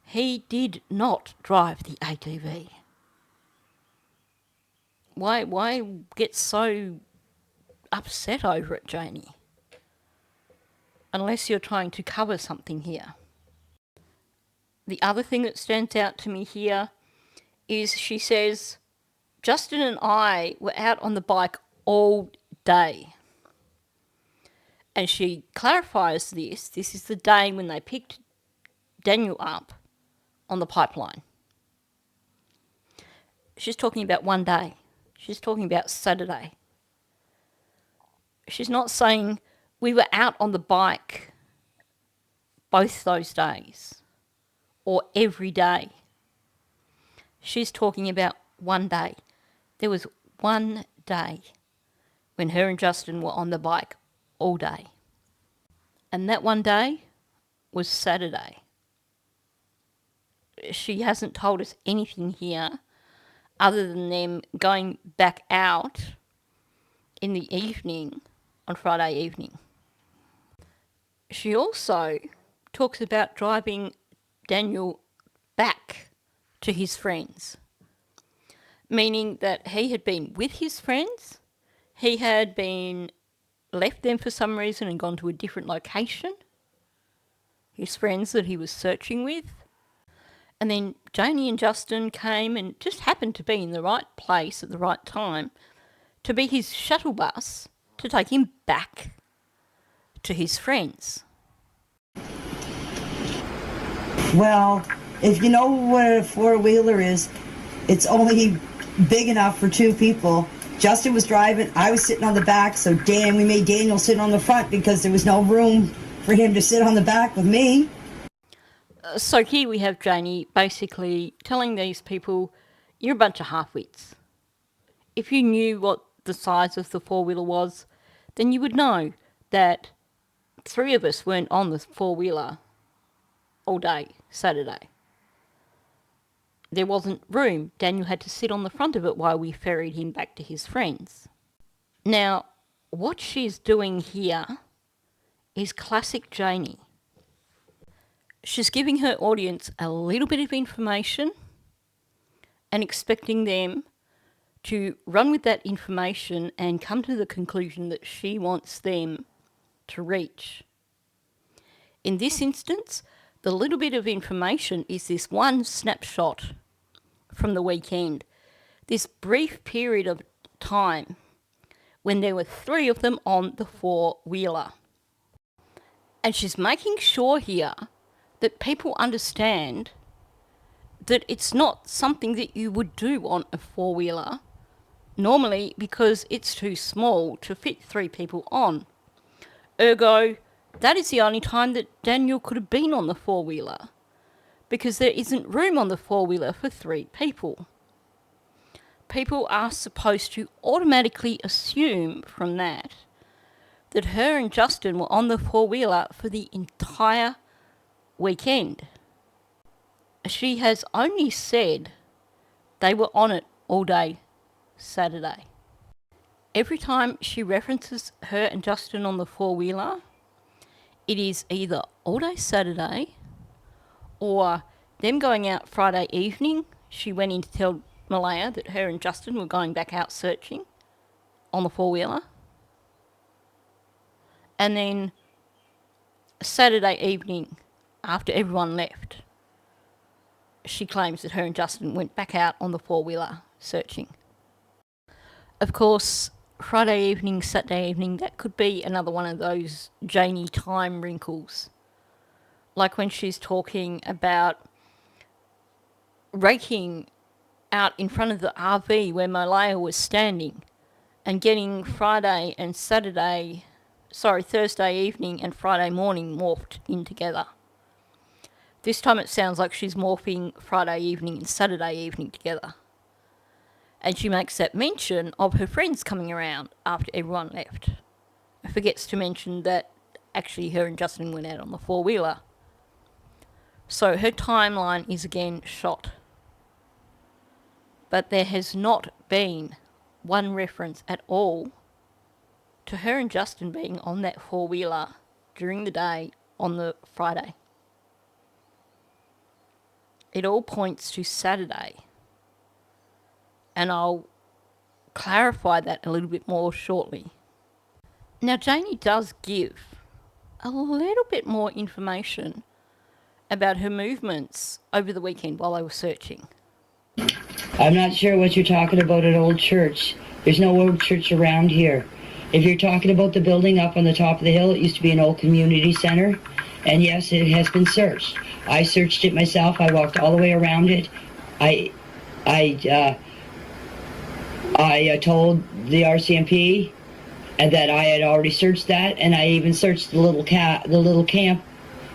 A: He did not drive the ATV. Why get so upset over it, Janie? Unless you're trying to cover something here. The other thing that stands out to me here is she says, Justin and I were out on the bike all day. And she clarifies this. This is the day when they picked Daniel up on the pipeline. She's talking about one day. She's talking about Saturday. She's not saying we were out on the bike both those days or every day. She's talking about one day. There was one day when her and Justin were on the bike all day. And that one day was Saturday. She hasn't told us anything here other than them going back out in the evening on Friday evening. She also talks about driving Daniel back to his friends, meaning that he had been with his friends, he had been left them for some reason and gone to a different location, his friends that he was searching with, And then Janie and Justin came and just happened to be in the right place at the right time to be his shuttle bus to take him back to his friends.
G: Well, if you know what a four-wheeler is, it's only big enough for two people. Justin was driving, I was sitting on the back, so we made Daniel sit on the front because there was no room for him to sit on the back with me.
A: So here we have Janie basically telling these people, you're a bunch of half-wits. If you knew what the size of the four-wheeler was, then you would know that 3 of us weren't on the four-wheeler all day Saturday. There wasn't room. Daniel had to sit on the front of it while we ferried him back to his friends. Now, what she's doing here is classic Janie. She's giving her audience a little bit of information and expecting them to run with that information and come to the conclusion that she wants them to reach. In this instance, the little bit of information is this one snapshot from the weekend, this brief period of time when there were 3 of them on the four-wheeler. And she's making sure here that people understand that it's not something that you would do on a four-wheeler normally because it's too small to fit 3 people on. Ergo, that is the only time that Daniel could have been on the four-wheeler because there isn't room on the four-wheeler for 3 people. People are supposed to automatically assume from that her and Justin were on the four-wheeler for the entire weekend. She has only said they were on it all day Saturday. Every time she references her and Justin on the four-wheeler, it is either all day Saturday or them going out Friday evening. She went in to tell Malaya that her and Justin were going back out searching on the four-wheeler. And then Saturday evening, after everyone left, she claims that her and Justin went back out on the four-wheeler searching. Of course, Friday evening, Saturday evening, that could be another one of those Janie time wrinkles. Like when she's talking about raking out in front of the RV where Malaya was standing and getting Thursday evening and Friday morning morphed in together. This time it sounds like she's morphing Friday evening and Saturday evening together. And she makes that mention of her friends coming around after everyone left. Forgets to mention that actually her and Justin went out on the four-wheeler. So her timeline is again shot. But there has not been one reference at all to her and Justin being on that four-wheeler during the day on the Friday. It all points to Saturday. And I'll clarify that a little bit more shortly. Now, Janie does give a little bit more information about her movements over the weekend while they were searching.
E: I'm not sure what you're talking about at Old Church. There's no old church around here. If you're talking about the building up on the top of the hill, it used to be an old community center. And yes, it has been searched. I searched it myself. I walked all the way around it. I told the RCMP that I had already searched that, and I even searched the little camp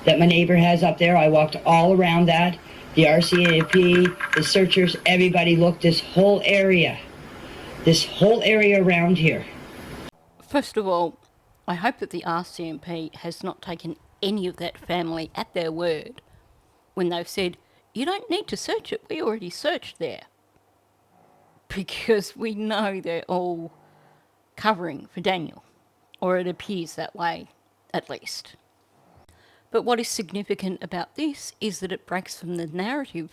E: that my neighbor has up there. I walked all around that. The RCMP, the searchers, everybody looked this whole area around here.
A: First of all, I hope that the RCMP has not taken any of that family at their word when they've said, you don't need to search it, we already searched there. Because we know they're all covering for Daniel, or it appears that way, at least. But what is significant about this is that it breaks from the narrative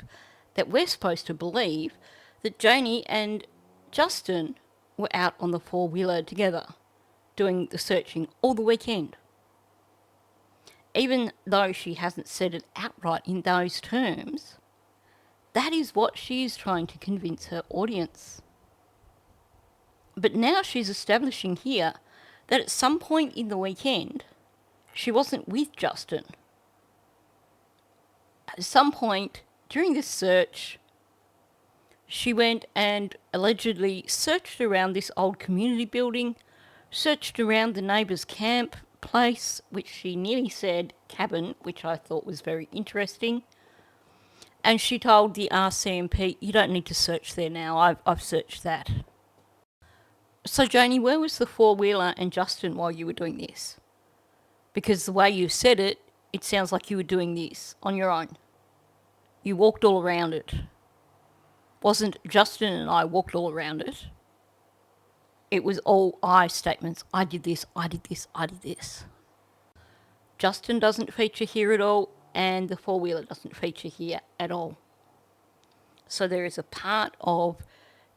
A: that we're supposed to believe that Janie and Justin were out on the four-wheeler together, doing the searching all the weekend. Even though she hasn't said it outright in those terms, That is what she is trying to convince her audience. But now she's establishing here that at some point in the weekend, she wasn't with Justin. At some point during this search, she went and allegedly searched around this old community building, searched around the neighbour's camp place, which she nearly said cabin, which I thought was very interesting. And she told the RCMP, you don't need to search there now, I've searched that. So Janie, where was the four-wheeler and Justin while you were doing this? Because the way you said it, it sounds like you were doing this on your own. You walked all around it. Wasn't Justin and I walked all around it. It was all I statements. I did this, I did this, I did this. Justin doesn't feature here at all, and the four-wheeler doesn't feature here at all. So there is a part of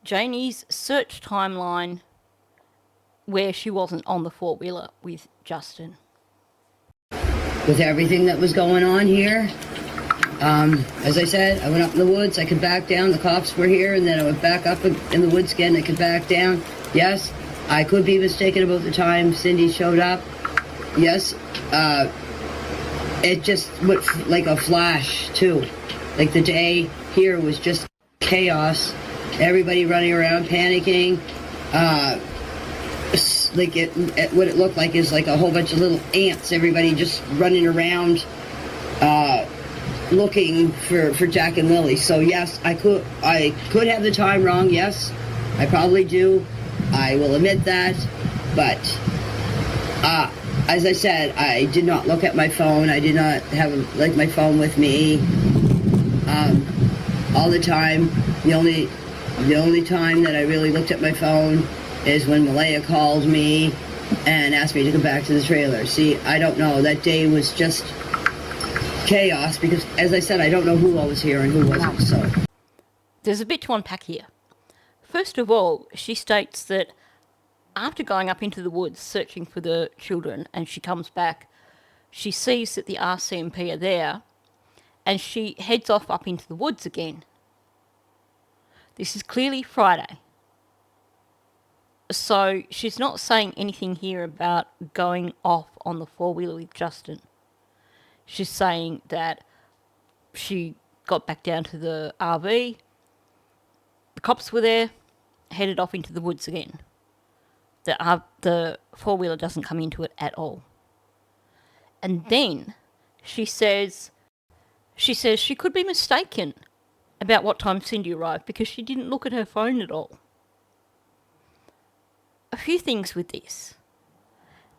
A: Janie's search timeline where she wasn't on the four-wheeler with Justin.
E: With everything that was going on here, as I said, I went up in the woods, I could back down, the cops were here, and then I went back up in the woods again, I could back down. Yes, I could be mistaken about the time Cindy showed up. Yes, it just went like a flash, too. Like the day here was just chaos. Everybody running around, panicking. What it looked like is like a whole bunch of little ants, everybody just running around, looking for Jack and Lily. So yes, I could have the time wrong. Yes, I probably do. I will admit that. But as I said, I did not look at my phone. I did not have my phone with me all the time. The only time that I really looked at my phone is when Malaya called me and asked me to come back to the trailer. See, I don't know. That day was just chaos because, as I said, I don't know who all was here and who wasn't. So
A: there's a bit to unpack here. First of all, she states that after going up into the woods searching for the children and she comes back, she sees that the RCMP are there and she heads off up into the woods again. This is clearly Friday. So she's not saying anything here about going off on the four-wheeler with Justin. She's saying that she got back down to the RV, the cops were there, headed off into the woods again. The four-wheeler doesn't come into it at all. And then she says she could be mistaken about what time Cindy arrived because she didn't look at her phone at all. A few things with this.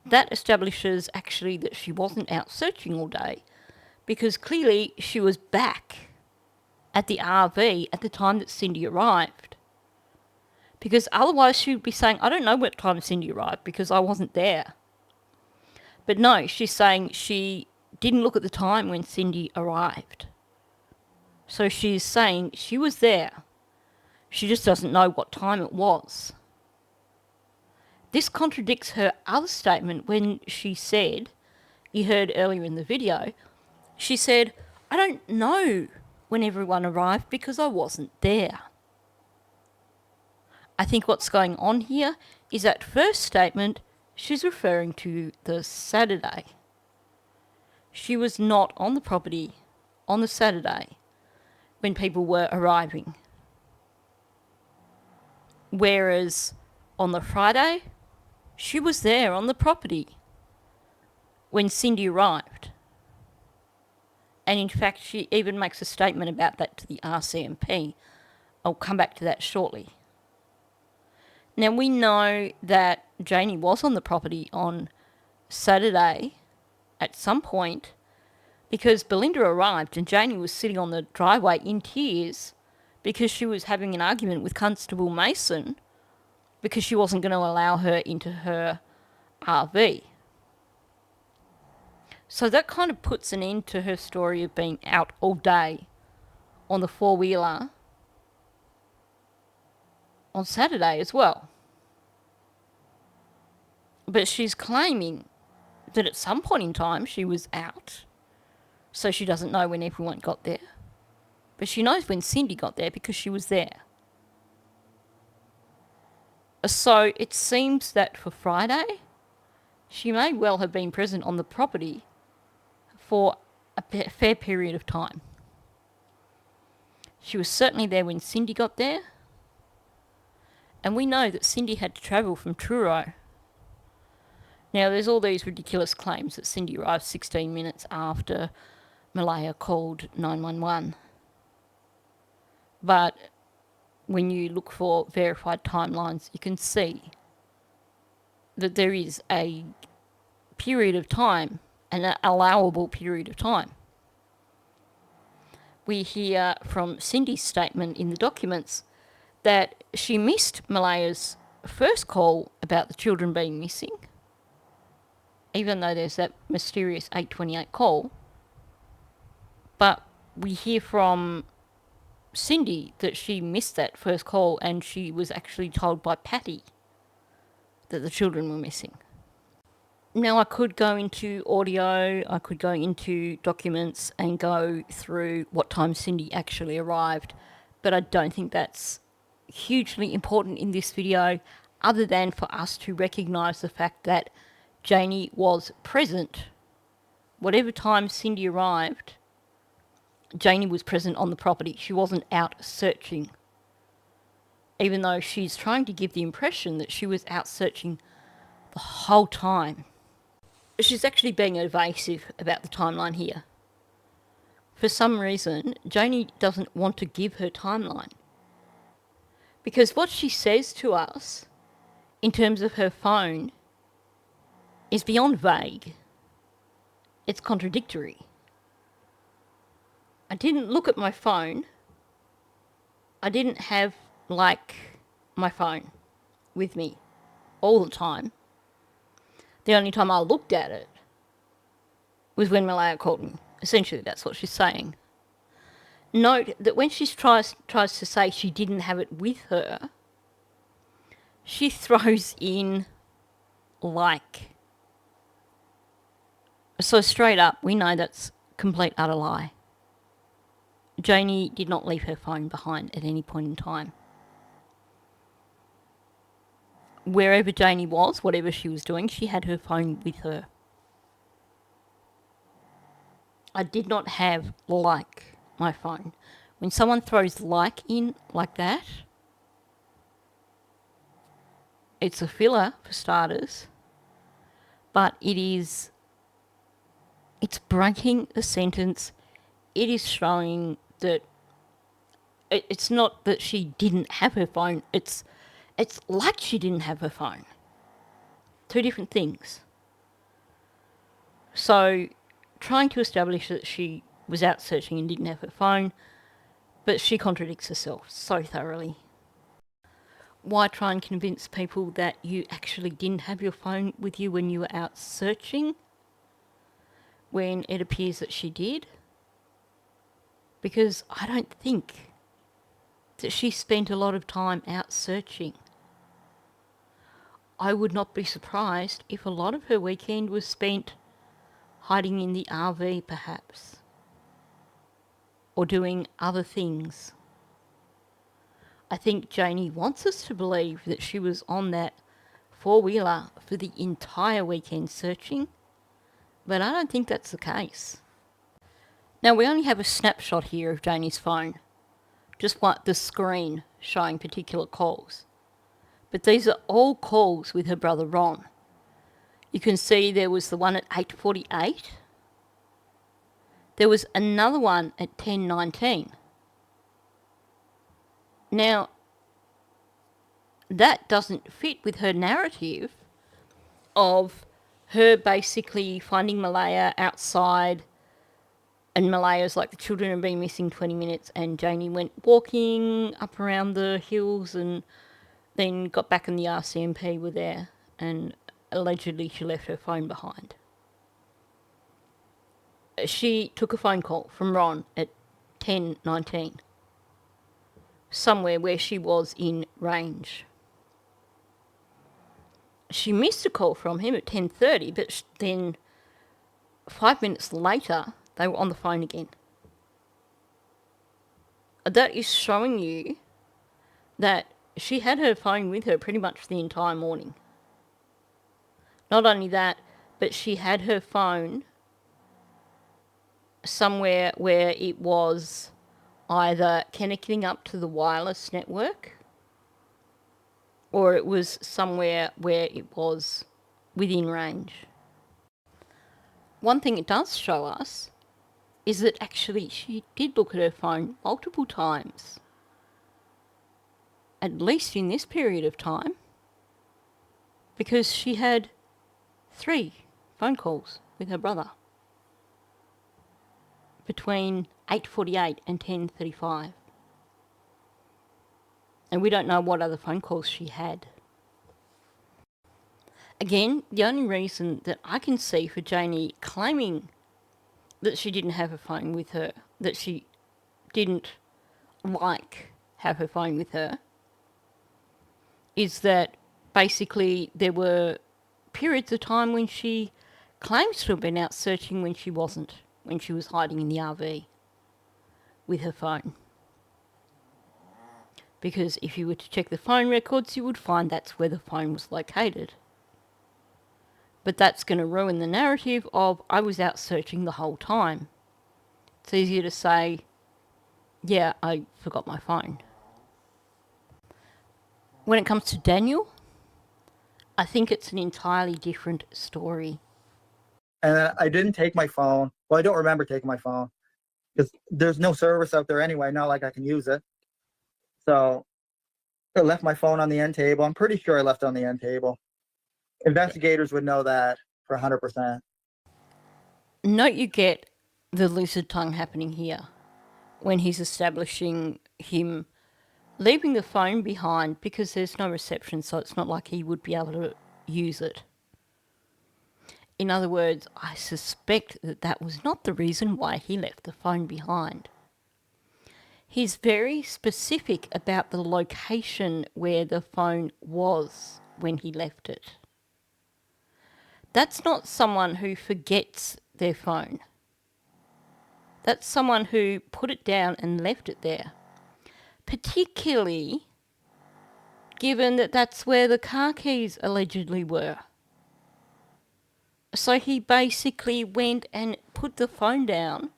A: That establishes actually that she wasn't out searching all day because clearly she was back at the RV at the time that Cindy arrived. Because otherwise she would be saying, I don't know what time Cindy arrived because I wasn't there. But no, she's saying she didn't look at the time when Cindy arrived. So she's saying she was there. She just doesn't know what time it was. This contradicts her other statement when she said, you heard earlier in the video, she said, I don't know when everyone arrived because I wasn't there. I think what's going on here is that first statement, she's referring to the Saturday. She was not on the property on the Saturday when people were arriving. Whereas on the Friday, she was there on the property when Cindy arrived. And in fact, she even makes a statement about that to the RCMP. I'll come back to that shortly. Now, we know that Janie was on the property on Saturday at some point because Belinda arrived and Janie was sitting on the driveway in tears because she was having an argument with Constable Mason because she wasn't going to allow her into her RV. So that kind of puts an end to her story of being out all day on the four-wheeler on Saturday as well. But she's claiming that at some point in time she was out, so she doesn't know when everyone got there. But she knows when Cindy got there because she was there. So it seems that for Friday, she may well have been present on the property for a fair period of time. She was certainly there when Cindy got there. And we know that Cindy had to travel from Truro. Now, there's all these ridiculous claims that Cindy arrived 16 minutes after Malaya called 911. But when you look for verified timelines, you can see that there is a period of time, an allowable period of time. We hear from Cindy's statement in the documents that she missed Malaya's first call about the children being missing, even though there's that mysterious 8:28 call. But we hear from Cindy that she missed that first call and she was actually told by Patty that the children were missing. Now, I could go into audio, I could go into documents and go through what time Cindy actually arrived, but I don't think that's hugely important in this video, other than for us to recognise the fact that Janie was present. Whatever time Cindy arrived, Janie was present on the property. She wasn't out searching, even though she's trying to give the impression that she was out searching the whole time. She's actually being evasive about the timeline here. For some reason, Janie doesn't want to give her timeline. Because what she says to us, in terms of her phone, is beyond vague. It's contradictory. I didn't look at my phone. I didn't have, my phone with me all the time. The only time I looked at it was when Malaya called me. Essentially, that's what she's saying. Note that when she tries to say she didn't have it with her, she throws in like. So straight up, we know that's complete utter lie. Janie did not leave her phone behind at any point in time. Wherever Janie was, whatever she was doing, she had her phone with her. I did not have my phone. When someone throws in like that, it's a filler for starters, but it's breaking the sentence. It is showing that it's not that she didn't have her phone, it's like she didn't have her phone. Two different things. So, trying to establish that she was out searching and didn't have her phone, but she contradicts herself so thoroughly. Why try and convince people that you actually didn't have your phone with you when you were out searching, when it appears that she did? Because I don't think that she spent a lot of time out searching. I would not be surprised if a lot of her weekend was spent hiding in the RV, perhaps, or doing other things. I think Janie wants us to believe that she was on that four-wheeler for the entire weekend searching, but I don't think that's the case. Now, we only have a snapshot here of Janie's phone, just like the screen showing particular calls. But these are all calls with her brother Ron. You can see there was the one at 8:48. There was another one at 10:19. Now, that doesn't fit with her narrative of her basically finding Malaya outside, and Malaya's like, the children have been missing 20 minutes, and Janie went walking up around the hills and then got back and the RCMP were there, and allegedly she left her phone behind. She took a phone call from Ron at 10:19, somewhere where she was in range. She missed a call from him at 10:30, but then 5 minutes later, they were on the phone again. that is showing you that she had her phone with her pretty much the entire morning. Not only that, but she had her phone somewhere where it was either connecting up to the wireless network or it was somewhere where it was within range. One thing it does show us is that actually she did look at her phone multiple times, at least in this period of time, because she had 3 phone calls with her brother between 8:48 and 10:35. And we don't know what other phone calls she had. Again, the only reason that I can see for Janie claiming that she didn't have her phone with her, that she didn't have her phone with her, is that basically there were periods of time when she claims to have been out searching when she wasn't, when she was hiding in the RV with her phone. Because if you were to check the phone records, you would find that's where the phone was located. But that's going to ruin the narrative of, I was out searching the whole time. It's easier to say, yeah, I forgot my phone. When it comes to Daniel, I think it's an entirely different story.
B: And I didn't take my phone. Well, I don't remember taking my phone because there's no service out there anyway. Not like I can use it. So I left my phone on the end table. I'm pretty sure I left it on the end table. Investigators would know that for 100%.
A: Note you get the lizard tongue happening here when he's establishing him leaving the phone behind because there's no reception, so it's not like he would be able to use it. In other words, I suspect that that was not the reason why he left the phone behind. He's very specific about the location where the phone was when he left it. That's not someone who forgets their phone. That's someone who put it down and left it there. Particularly given that that's where the car keys allegedly were. So he basically went and put the phone down,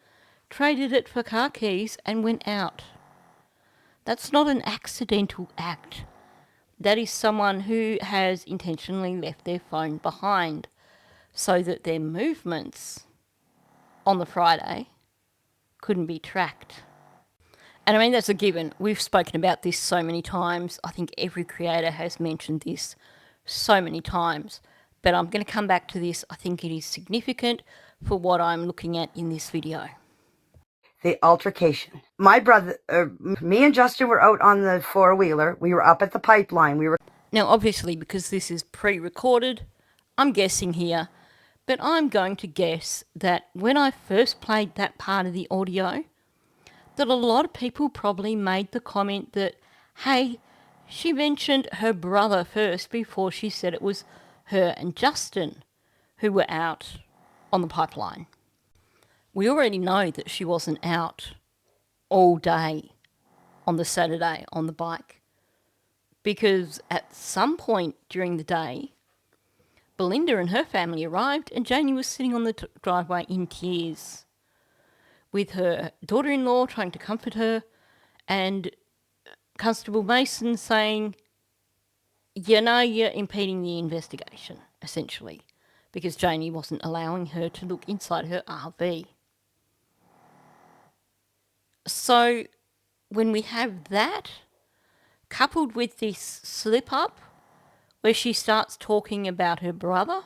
A: traded it for car keys and went out. That's not an accidental act. That is someone who has intentionally left their phone behind so that their movements on the Friday couldn't be tracked. And I mean, that's a given. We've spoken about this so many times. I think every creator has mentioned this so many times. But I'm going to come back to this. I think it is significant for what I'm looking at in this video.
G: The altercation. My brother, me and Justin were out on the four-wheeler. We were up at the pipeline.
A: Now, obviously, because this is pre-recorded, I'm guessing here, but I'm going to guess that when I first played that part of the audio, that a lot of people probably made the comment that, hey, she mentioned her brother first before she said it was her and Justin who were out on the pipeline. We already know that she wasn't out all day on the Saturday on the bike, because at some point during the day, Belinda and her family arrived and Janie was sitting on the driveway in tears with her daughter-in-law trying to comfort her and Constable Mason saying, you know, you're impeding the investigation, essentially, because Janie wasn't allowing her to look inside her RV. So when we have that, coupled with this slip-up, where she starts talking about her brother,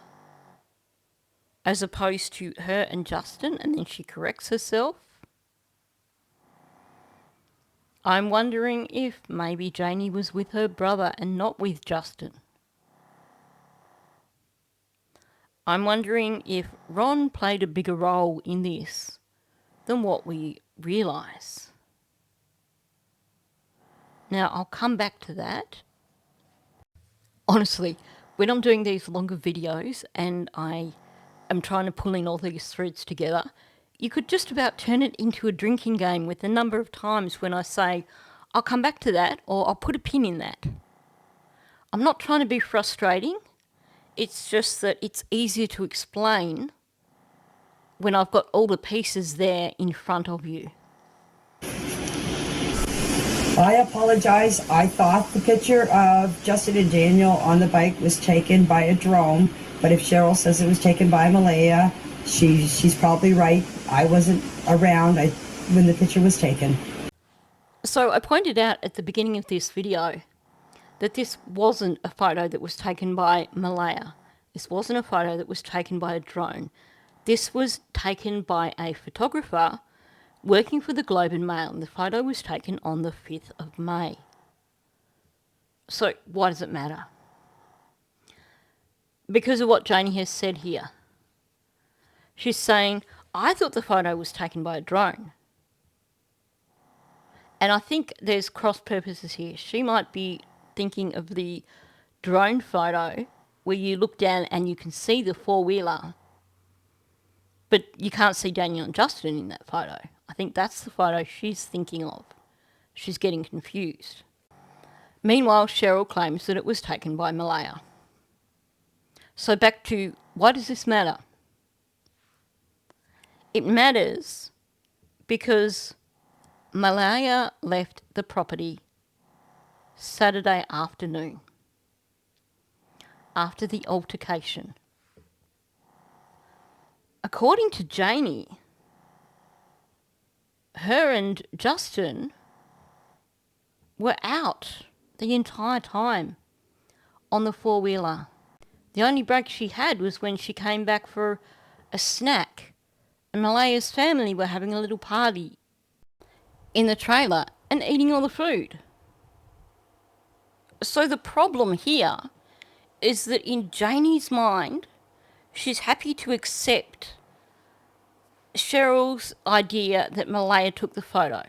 A: as opposed to her and Justin, and then she corrects herself, I'm wondering if maybe Janie was with her brother and not with Justin. I'm wondering if Ron played a bigger role in this than what we realise. Now, I'll come back to that. Honestly, when I'm doing these longer videos and I am trying to pull in all these threads together, you could just about turn it into a drinking game with the number of times when I say, I'll come back to that, or I'll put a pin in that. I'm not trying to be frustrating. It's just that it's easier to explain when I've got all the pieces there in front of you.
G: I apologize. I thought the picture of Justin and Daniel on the bike was taken by a drone, but if Cheryl says it was taken by Malaya, she's probably right. I wasn't around when the picture was taken.
A: So I pointed out at the beginning of this video that this wasn't a photo that was taken by Malaya. This wasn't a photo that was taken by a drone. This was taken by a photographer working for the Globe and Mail, and the photo was taken on the 5th of May. So why does it matter? Because of what Janie has said here. She's saying, I thought the photo was taken by a drone. And I think there's cross purposes here. She might be thinking of the drone photo where you look down and you can see the four-wheeler, but you can't see Daniel and Justin in that photo. I think that's the photo she's thinking of. She's getting confused. Meanwhile, Cheryl claims that it was taken by Malaya. So back to, why does this matter? It matters because Malaya left the property Saturday afternoon after the altercation. According to Janie, her and Justin were out the entire time on the four-wheeler. The only break she had was when she came back for a snack, and Malaya's family were having a little party in the trailer and eating all the food. So the problem here is that in Janie's mind, she's happy to accept Cheryl's idea that Malaya took the photo.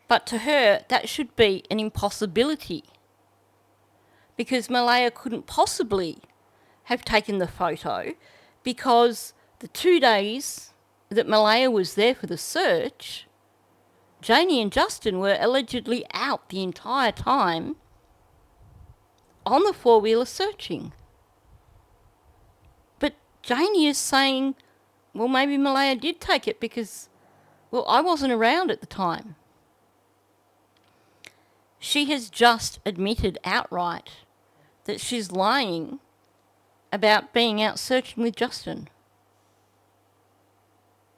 A: But to her, that should be an impossibility, because Malaya couldn't possibly have taken the photo, because the 2 days that Malaya was there for the search, Janie and Justin were allegedly out the entire time on the four-wheeler searching. But Janie is saying, well, maybe Malaya did take it because, well, I wasn't around at the time. She has just admitted outright that she's lying about being out searching with Justin.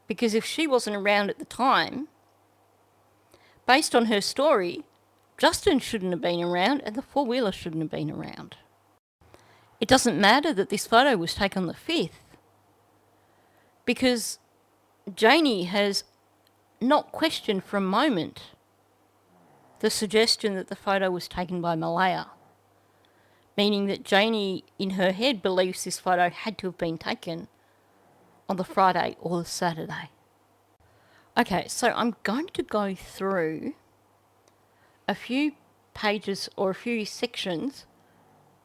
A: Because if she wasn't around at the time, based on her story, Justin shouldn't have been around and the four-wheeler shouldn't have been around. It doesn't matter that this photo was taken on the 5th, because Janie has not questioned for a moment the suggestion that the photo was taken by Malaya, meaning that Janie, in her head, believes this photo had to have been taken on the Friday or the Saturday. Okay, so I'm going to go through a few pages or a few sections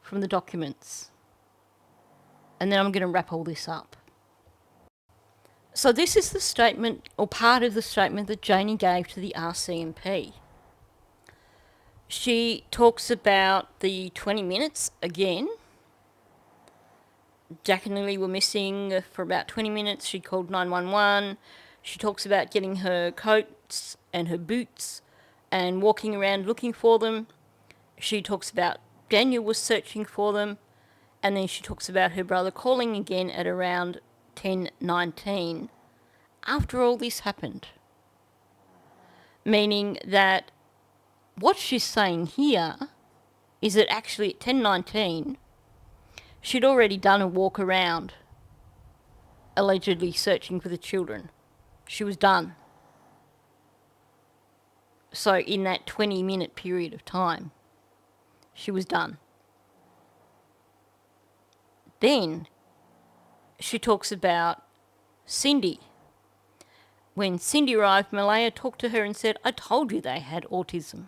A: from the documents, and then I'm going to wrap all this up. So this is the statement, or part of the statement, that Janie gave to the RCMP. She talks about the 20 minutes again. Jack and Lily were missing for about 20 minutes. She called 911. She talks about getting her coats and her boots and walking around looking for them. She talks about Daniel was searching for them. And then she talks about her brother calling again at around 10:19 after all this happened. Meaning that what she's saying here is that actually at 10:19 she'd already done a walk around, allegedly searching for the children. She was done. So in that 20-minute period of time, she was done. Then she talks about Cindy. When Cindy arrived, Malaya talked to her and said, I told you they had autism.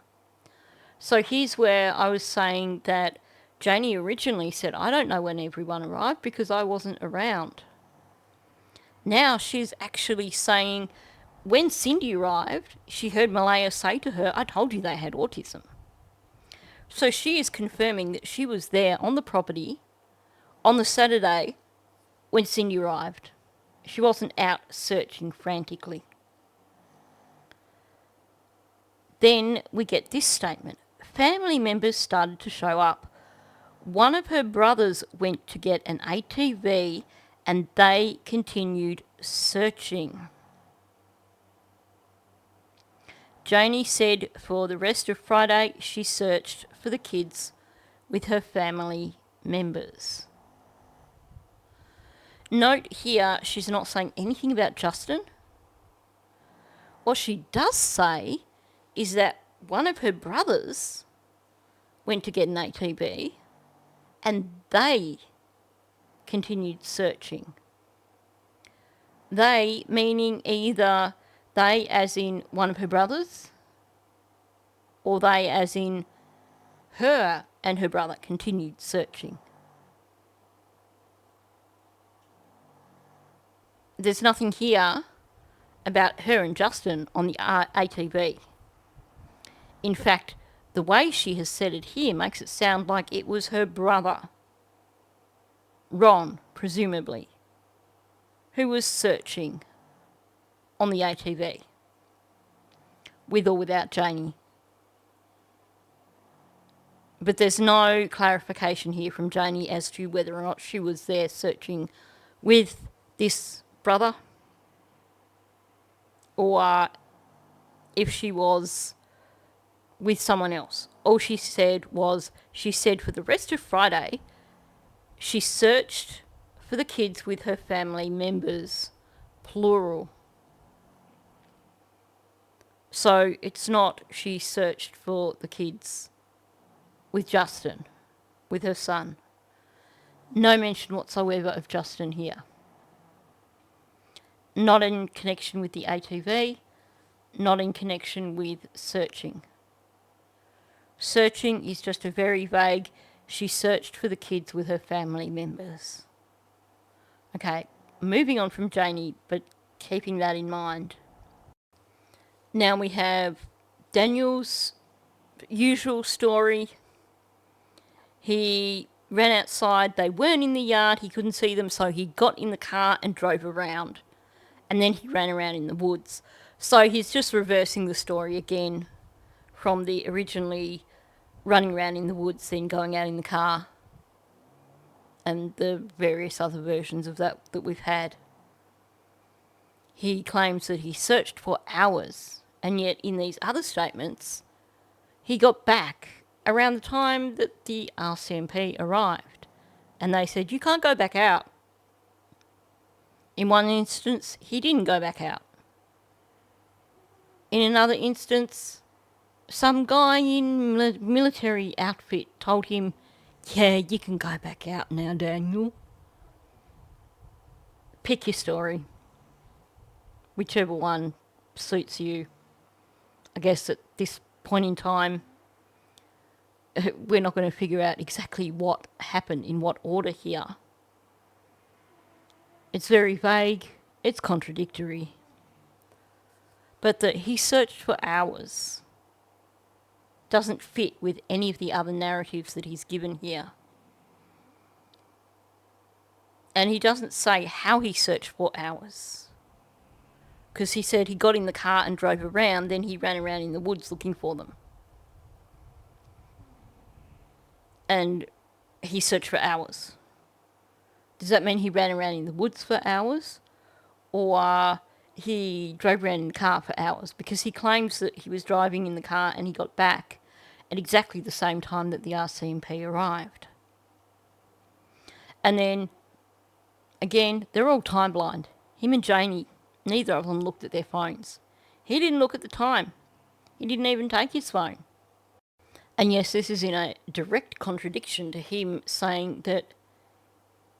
A: So here's where I was saying that Janie originally said, I don't know when everyone arrived because I wasn't around. Now she's actually saying when Cindy arrived, she heard Malaya say to her, "I told you they had autism." So she is confirming that she was there on the property on the Saturday when Cindy arrived. She wasn't out searching frantically. Then we get this statement. Family members started to show up. One of her brothers went to get an ATV and they continued searching. Janie said for the rest of Friday she searched for the kids with her family members. Note here, she's not saying anything about Justin. What she does say is that one of her brothers went to get an ATV and they continued searching. They meaning either they as in one of her brothers or they as in her and her brother continued searching. There's nothing here about her and Justin on the ATV. In fact, the way she has said it here makes it sound like it was her brother, Ron, presumably, who was searching on the ATV, with or without Janie. But there's no clarification here from Janie as to whether or not she was there searching with this brother or if she was with someone else. All she said was, she said for the rest of Friday, she searched for the kids with her family members, plural. So it's not she searched for the kids with Justin, with her son. No mention whatsoever of Justin here. Not in connection with the ATV, not in connection with searching. Searching is just a very vague, she searched for the kids with her family members. Okay, moving on from Janie, but keeping that in mind. Now we have Daniel's usual story. He ran outside, they weren't in the yard, he couldn't see them, so he got in the car and drove around. And then he ran around in the woods. So he's just reversing the story again from the originally running around in the woods, then going out in the car, and the various other versions of that we've had. He claims that he searched for hours, and yet in these other statements, he got back around the time that the RCMP arrived, and they said, "You can't go back out." In one instance, he didn't go back out. In another instance, some guy in military outfit told him, "Yeah, you can go back out now, Daniel." Pick your story. Whichever one suits you. I guess at this point in time, we're not going to figure out exactly what happened in what order here. It's very vague, it's contradictory. But that he searched for hours doesn't fit with any of the other narratives that he's given here. And he doesn't say how he searched for hours. Because he said he got in the car and drove around, then he ran around in the woods looking for them. And he searched for hours. Does that mean he ran around in the woods for hours? Or he drove around in the car for hours? Because he claims that he was driving in the car and he got back at exactly the same time that the RCMP arrived. And then, again, they're all time blind. Him and Janie, neither of them looked at their phones. He didn't look at the time. He didn't even take his phone. And yes, this is in a direct contradiction to him saying that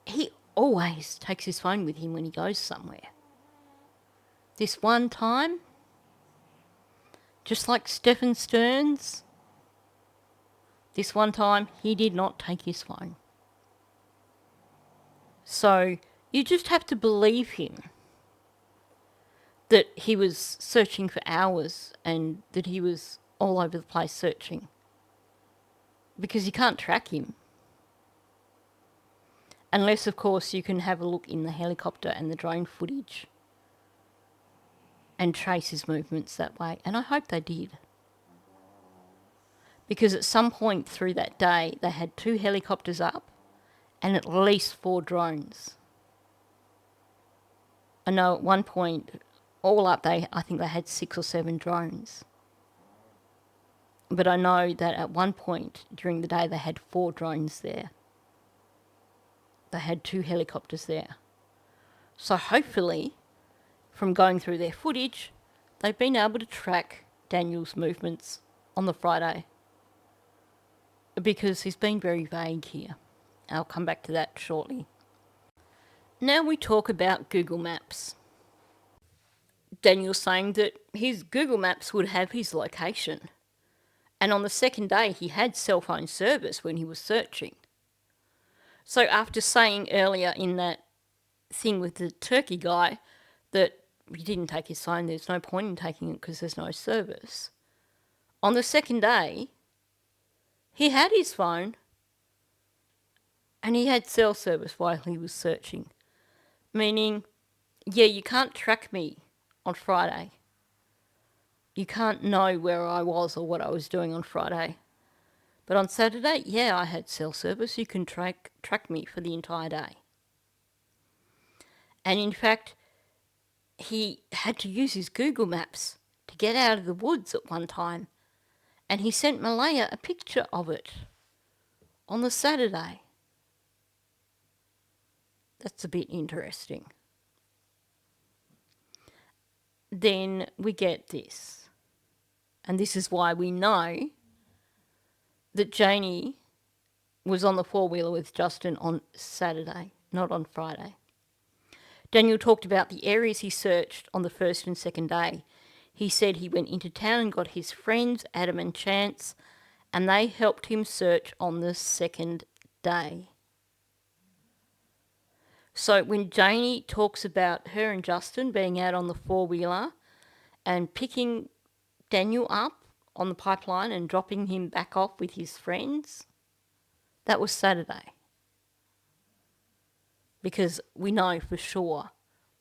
A: he always takes his phone with him when he goes somewhere. This one time, just like Stephen Stearns, this one time he did not take his phone. So you just have to believe him that he was searching for hours and that he was all over the place searching. Because you can't track him. Unless, of course, you can have a look in the helicopter and the drone footage and trace his movements that way. And I hope they did. Because at some point through that day, they had 2 helicopters up and at least 4 drones. I know at one point, all up, I think they had 6 or 7 drones. But I know that at one point during the day, they had 4 drones there. They had 2 helicopters there. So hopefully, from going through their footage, they've been able to track Daniel's movements on the Friday. Because he's been very vague here. I'll come back to that shortly. Now we talk about Google Maps. Daniel's saying that his Google Maps would have his location. And on the second day, he had cell phone service when he was searching. So after saying earlier in that thing with the turkey guy that he didn't take his phone, there's no point in taking it because there's no service. On the second day, he had his phone and he had cell service while he was searching. Meaning, yeah, you can't track me on Friday. You can't know where I was or what I was doing on Friday. But on Saturday, yeah, I had cell service. You can track me for the entire day. And in fact, he had to use his Google Maps to get out of the woods at one time. And he sent Malaya a picture of it on the Saturday. That's a bit interesting. Then we get this. And this is why we know that Janie was on the 4-wheeler with Justin on Saturday, not on Friday. Daniel talked about the areas he searched on the first and second day. He said he went into town and got his friends, Adam and Chance, and they helped him search on the second day. So when Janie talks about her and Justin being out on the 4-wheeler and picking Daniel up on the pipeline and dropping him back off with his friends, that was Saturday. Because we know for sure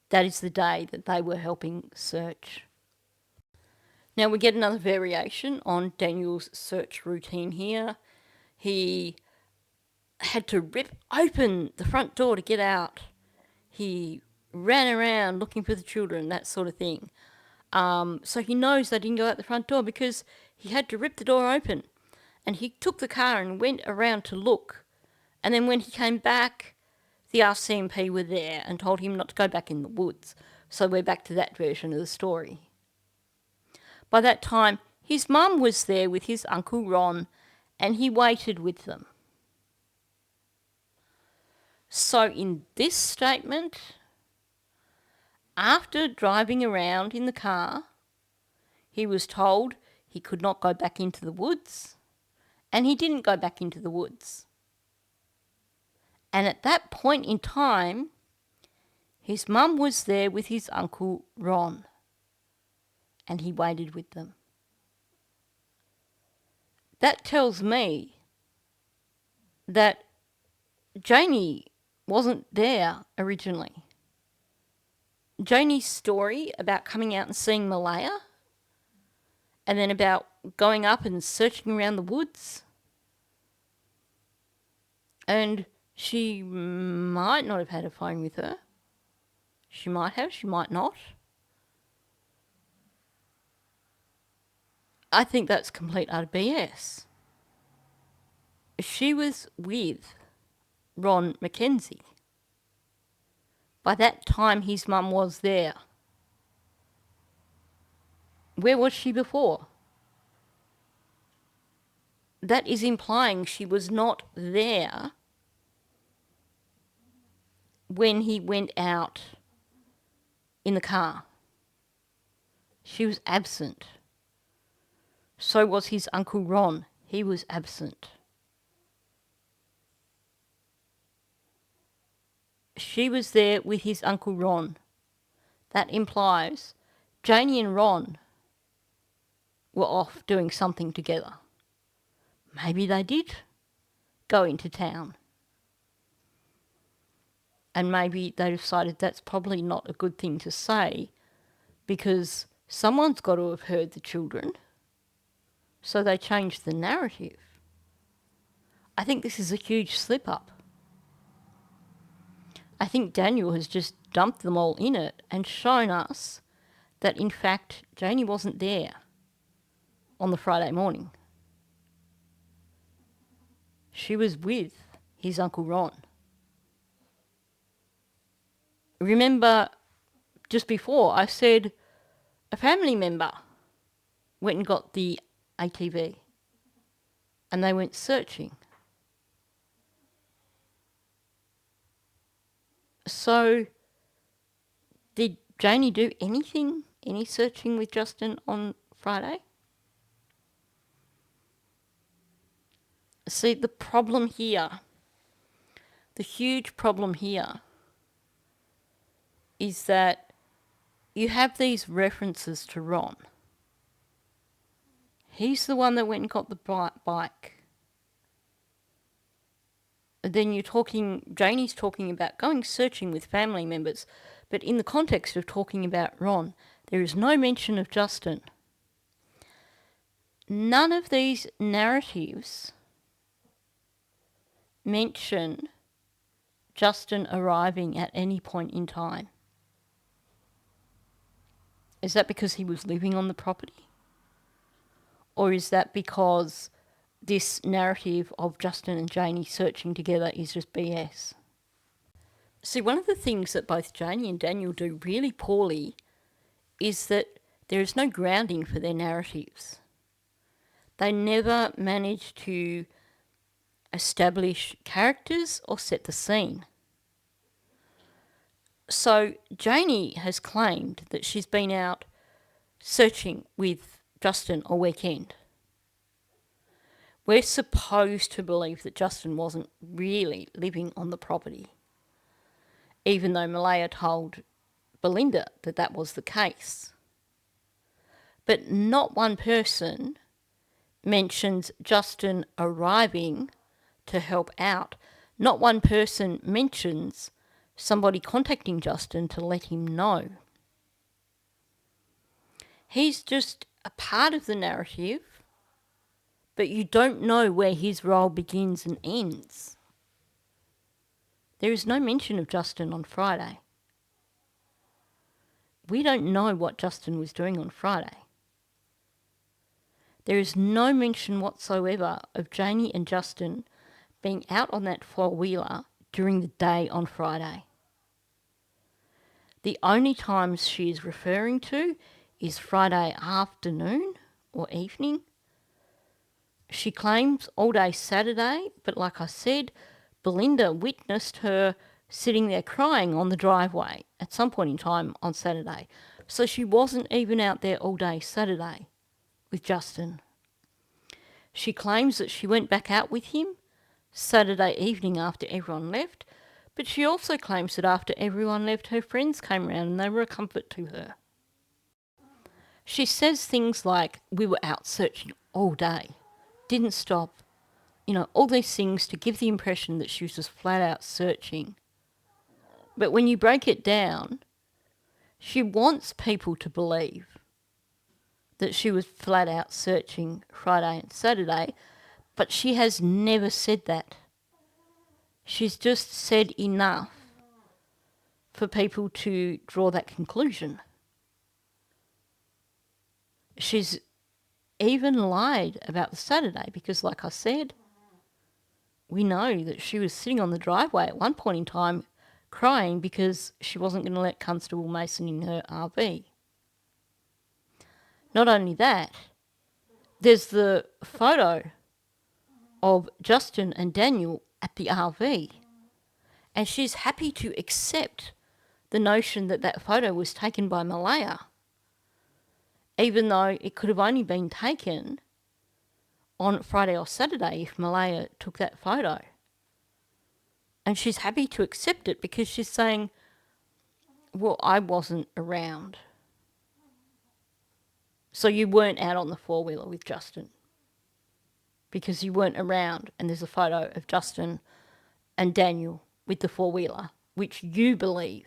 A: that is the day that they were helping search. Now we get another variation on Daniel's search routine here. He had to rip open the front door to get out. He ran around looking for the children, that sort of thing. So he knows they didn't go out the front door because he had to rip the door open. And he took the car and went around to look. And then when he came back, the RCMP were there and told him not to go back in the woods. So we're back to that version of the story. By that time, his mum was there with his Uncle Ron, and he waited with them. So in this statement, after driving around in the car, he was told he could not go back into the woods, and he didn't go back into the woods. And at that point in time, his mum was there with his Uncle Ron, and he waited with them. That tells me that Janie wasn't there originally. Janie's story about coming out and seeing Malaya, and then about going up and searching around the woods, and she might not have had a phone with her. She might have, she might not. I think that's complete utter BS. She was with Ron Mackenzie. By that time, his mum was there. Where was she before? That is implying she was not there when he went out in the car. She was absent. So was his Uncle Ron. He was absent. She was there with his Uncle Ron. That implies Janie and Ron were off doing something together. Maybe they did go into town. And maybe they decided that's probably not a good thing to say because someone's got to have heard the children. So they changed the narrative. I think this is a huge slip up. I think Daniel has just dumped them all in it and shown us that in fact Janie wasn't there on the Friday morning. She was with his Uncle Ron. Remember, just before I said a family member went and got the ATV and they went searching. So, did Janie do anything, any searching with Justin on Friday? See, the problem here, the huge problem here, is that you have these references to Ron. He's the one that went and got the bike. Then Janie's talking about going searching with family members, but in the context of talking about Ron, there is no mention of Justin. None of these narratives mention Justin arriving at any point in time. Is that because he was living on the property? Or is that because this narrative of Justin and Janie searching together is just BS? See, one of the things that both Janie and Daniel do really poorly is that there is no grounding for their narratives. They never manage to establish characters or set the scene. So Janie has claimed that she's been out searching with Justin all weekend. We're supposed to believe that Justin wasn't really living on the property, even though Malaya told Belinda that that was the case. But not one person mentions Justin arriving to help out. Not one person mentions somebody contacting Justin to let him know. He's just a part of the narrative, but you don't know where his role begins and ends. There is no mention of Justin on Friday. We don't know what Justin was doing on Friday. There is no mention whatsoever of Janie and Justin being out on that four-wheeler during the day on Friday. The only times she is referring to is Friday afternoon or evening. She claims all day Saturday, but like I said, Belinda witnessed her sitting there crying on the driveway at some point in time on Saturday. So she wasn't even out there all day Saturday with Justin. She claims that she went back out with him Saturday evening after everyone left, but she also claims that after everyone left, her friends came round and they were a comfort to her. She says things like, we were out searching all day, didn't stop, all these things to give the impression that she was just flat out searching. But when you break it down, she wants people to believe that she was flat out searching Friday and Saturday, but she has never said that. She's just said enough for people to draw that conclusion. She's even lied about the Saturday because, like I said, we know that she was sitting on the driveway at one point in time crying because she wasn't going to let Constable Mason in her RV. Not only that, there's the photo of Justin and Daniel at the RV, and she's happy to accept the notion that that photo was taken by Malaya, even though it could have only been taken on Friday or Saturday if Malaya took that photo. And she's happy to accept it because she's saying, well, I wasn't around. So you weren't out on the four-wheeler with Justin because you weren't around, and there's a photo of Justin and Daniel with the four-wheeler, which you believe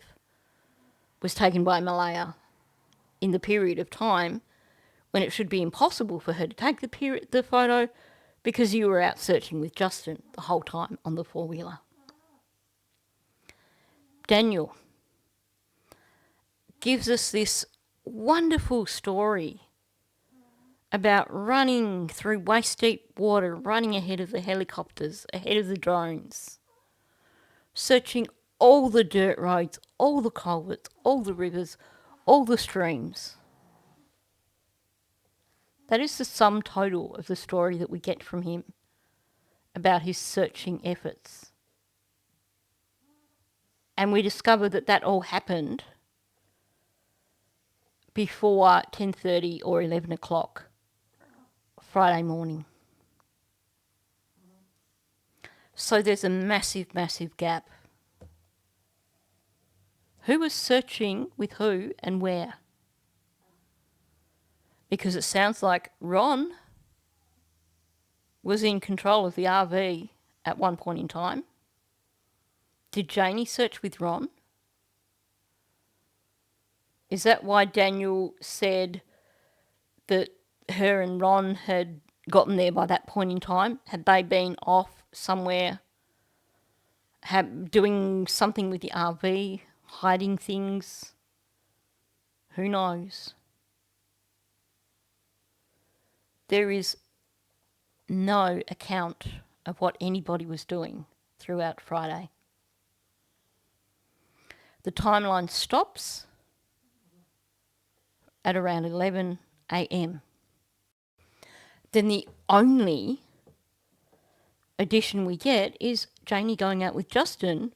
A: was taken by Malaya in the period of time when it should be impossible for her to take the photo because you were out searching with Justin the whole time on the four-wheeler. Daniel gives us this wonderful story about running through waist-deep water, running ahead of the helicopters, ahead of the drones, searching all the dirt roads, all the culverts, all the rivers, all the streams. That is the sum total of the story that we get from him about his searching efforts. And we discover that that all happened before 10:30 or 11 o'clock Friday morning. So there's a massive, massive gap. Who was searching with who and where? Because it sounds like Ron was in control of the RV at one point in time. Did Janie search with Ron? Is that why Daniel said that her and Ron had gotten there by that point in time? Had they been off somewhere doing something with the RV, hiding things? Who knows? There is no account of what anybody was doing throughout Friday. The timeline stops at around 11 a.m. Then the only addition we get is Janie going out with Justin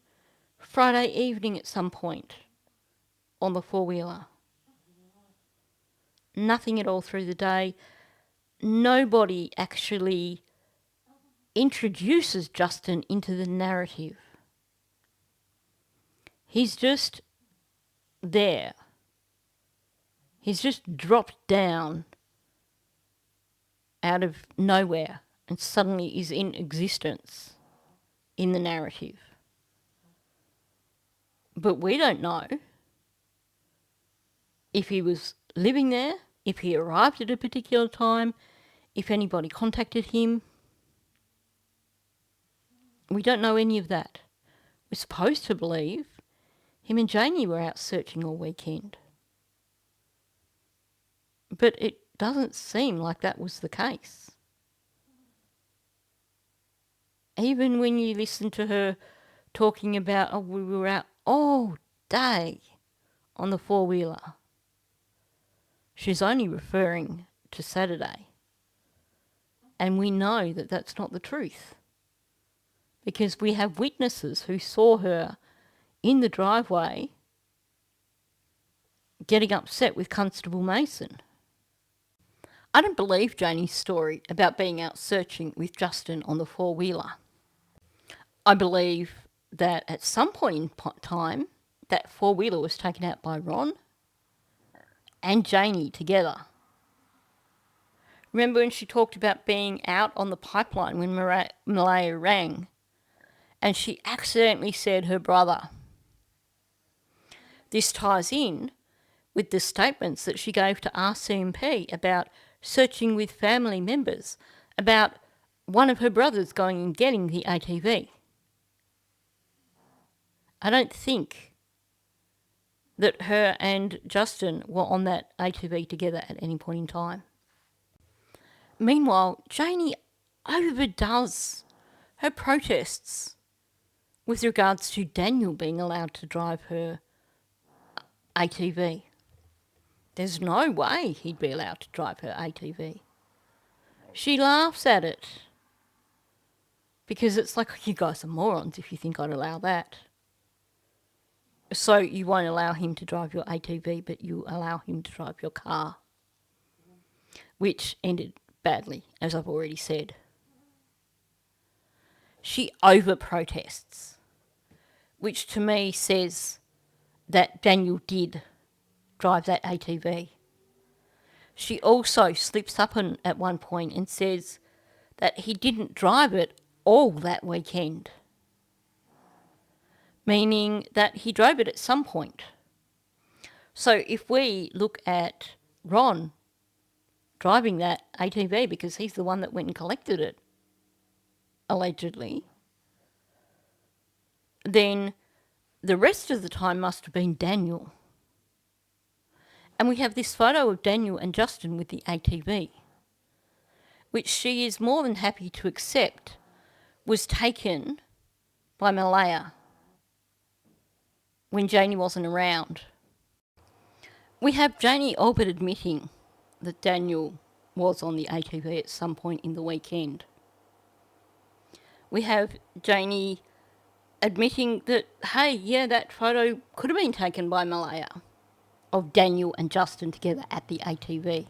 A: Friday evening at some point on the four-wheeler. Nothing at all through the day. Nobody actually introduces Justin into the narrative. He's just there. He's just dropped down out of nowhere and suddenly is in existence in the narrative. But we don't know if he was living there, if he arrived at a particular time, if anybody contacted him. We don't know any of that. We're supposed to believe him and Janie were out searching all weekend. But it doesn't seem like that was the case. Even when you listen to her talking about, we were out all day on the four-wheeler, she's only referring to Saturday. And we know that that's not the truth, because we have witnesses who saw her in the driveway getting upset with Constable Mason. I don't believe Janie's story about being out searching with Justin on the four-wheeler. I believe that at some point in time, that four-wheeler was taken out by Ron and Janie together. Remember when she talked about being out on the pipeline when Malaya rang, and she accidentally said her brother? This ties in with the statements that she gave to RCMP about searching with family members, about one of her brothers going and getting the ATV. I don't think that her and Justin were on that ATV together at any point in time. Meanwhile, Janie overdoes her protests with regards to Daniel being allowed to drive her ATV. There's no way he'd be allowed to drive her ATV. She laughs at it because it's like, you guys are morons if you think I'd allow that. So you won't allow him to drive your ATV, but you allow him to drive your car, which ended badly, as I've already said. She over-protests, which to me says that Daniel did drive that ATV. She also slips up at one point and says that he didn't drive it all that weekend, meaning that he drove it at some point. So if we look at Ron driving that ATV, because he's the one that went and collected it, allegedly, then the rest of the time must have been Daniel. And we have this photo of Daniel and Justin with the ATV, which she is more than happy to accept was taken by Malaya when Janie wasn't around. We have Janie Albert admitting that Daniel was on the ATV at some point in the weekend. We have Janie admitting that, hey, yeah, that photo could have been taken by Malaya of Daniel and Justin together at the ATV.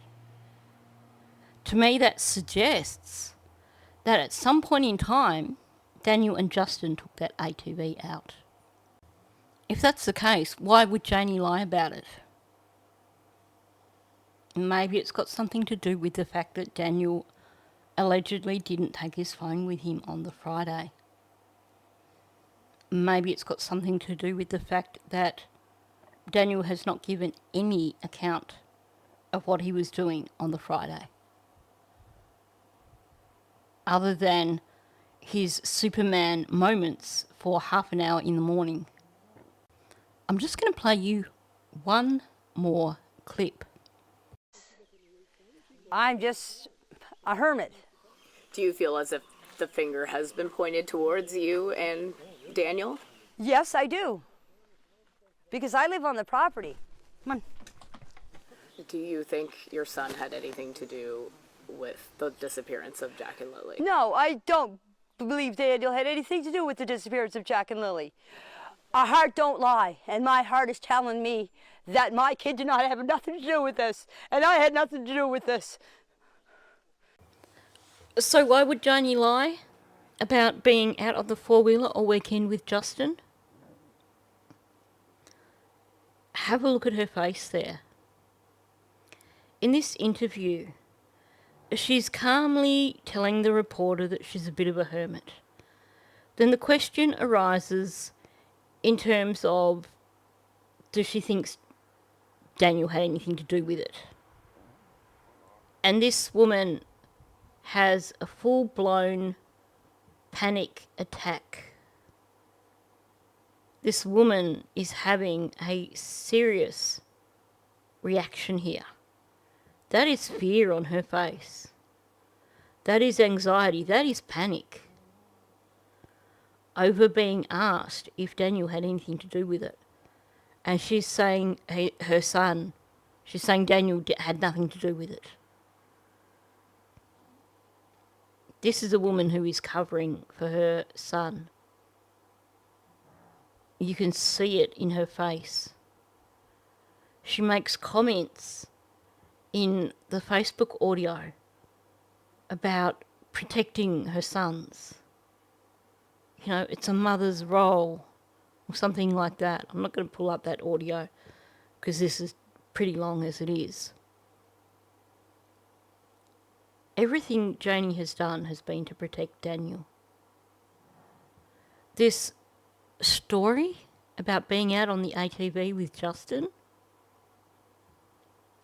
A: To me, that suggests that at some point in time, Daniel and Justin took that ATV out. If that's the case, why would Janie lie about it? Maybe it's got something to do with the fact that Daniel allegedly didn't take his phone with him on the Friday. Maybe it's got something to do with the fact that Daniel has not given any account of what he was doing on the Friday, other than his Superman moments for half an hour in the morning. I'm just going to play you one more clip.
F: I'm just a hermit.
H: Do you feel as if the finger has been pointed towards you and Daniel?
F: Yes, I do. Because I live on the property. Come on.
H: Do you think your son had anything to do with the disappearance of Jack and Lily?
F: No, I don't believe Daniel had anything to do with the disappearance of Jack and Lily. Our heart don't lie, and my heart is telling me that my kid did not have nothing to do with this, and I had nothing to do with this.
A: So why would Janie lie about being out of the four-wheeler all weekend with Justin? Have a look at her face there. In this interview, she's calmly telling the reporter that she's a bit of a hermit. Then the question arises in terms of, does she think Daniel had anything to do with it? And this woman has a full-blown panic attack. This woman is having a serious reaction here. That is fear on her face. That is anxiety. That is panic over being asked if Daniel had anything to do with it. And she's saying her son, she's saying Daniel had nothing to do with it. This is a woman who is covering for her son. You can see it in her face. She makes comments in the Facebook audio about protecting her sons. You know, it's a mother's role or something like that. I'm not going to pull up that audio because this is pretty long as it is. Everything Janie has done has been to protect Daniel. This story about being out on the ATV with Justin,